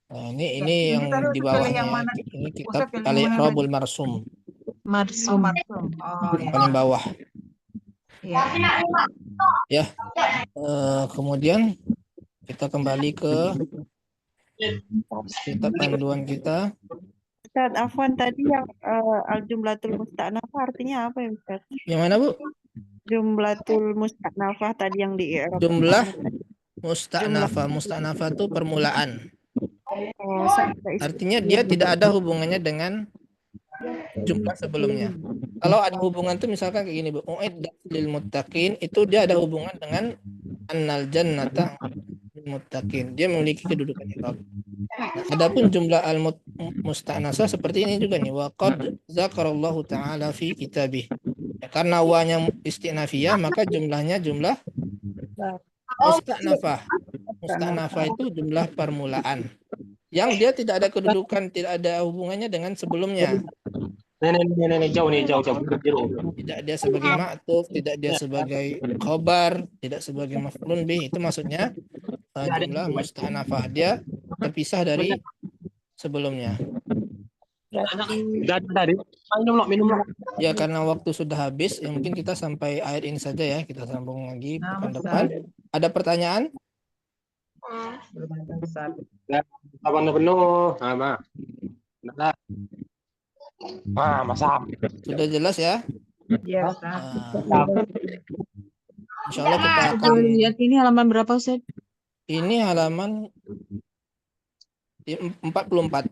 Speaker 1: Nah, ini yang
Speaker 5: tadi
Speaker 1: di
Speaker 5: Ustaz pilih
Speaker 1: bawahnya
Speaker 5: yang
Speaker 1: ya.
Speaker 5: mana?
Speaker 1: Ini
Speaker 5: Ustaz
Speaker 1: kitab
Speaker 5: pilih yang mana
Speaker 1: al-i'rabul marsum.
Speaker 4: Marsum.
Speaker 5: Oh ya.
Speaker 1: Paling bawah.
Speaker 5: Iya.
Speaker 1: Ya. Kemudian kita kembali ke kitab panduan kita.
Speaker 3: Ustaz, afwan tadi yang al-jumlatul musta'nafah artinya apa ya Ustaz?
Speaker 1: Yang mana Bu?
Speaker 3: Jumlatul musta'nafah tadi yang di i'rab.
Speaker 1: Jumlah musta'nafah. Musta'nafah itu permulaan.
Speaker 3: Oh,
Speaker 1: Artinya dia tidak ada hubungannya dengan jumlah sebelumnya. Kalau ada hubungan itu misalkan kayak gini Bu, u'iddat lil muttaqin, itu dia ada hubungan dengan annal jannata lil muttaqin. Dia memiliki kedudukan i'rab. Nah, adapun jumlah al-musta'nasah seperti ini juga nih, wa qad zakarallahu ta'ala fi kitabih. Ya, karena wanya istinafiyah maka jumlahnya jumlah musta'nafah. Musta'nafah itu jumlah permulaan yang dia tidak ada kedudukan, tidak ada hubungannya dengan sebelumnya.
Speaker 10: Jauh.
Speaker 1: Tidak dia sebagai ma'tuf, tidak dia sebagai khobar, tidak sebagai maf'ulun bih. Itu maksudnya jumlah musta'nafah, dia terpisah dari sebelumnya.
Speaker 10: Minum.
Speaker 1: Ya, karena waktu sudah habis, ya mungkin kita sampai ayat ini saja ya. Kita sambung lagi pekan depan. Ada pertanyaan?
Speaker 10: Kapan penuh? Masa.
Speaker 1: Sudah jelas ya?
Speaker 5: Ya, Ustaz.
Speaker 1: Insya Allah kita
Speaker 4: Saya
Speaker 1: akan,
Speaker 4: boleh lihat ini halaman berapa, Ustaz?
Speaker 1: ini halaman 44.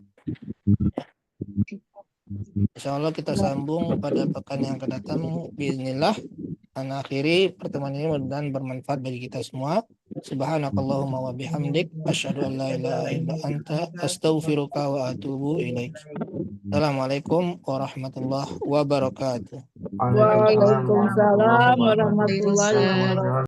Speaker 1: Insya Allah kita sambung pada pekan yang akan datang. Bismillah. Ana akhiri pertemuan ini mudah-mudahan bermanfaat bagi kita semua. Subhanakallahumma wa bihamdik asyhadu an la ilaha illa anta astaghfiruka wa atubu ilaik. Assalamualaikum warahmatullahi wabarakatuh.
Speaker 2: Waalaikumsalam warahmatullahi
Speaker 4: Waalaikumsalam.
Speaker 2: wabarakatuh.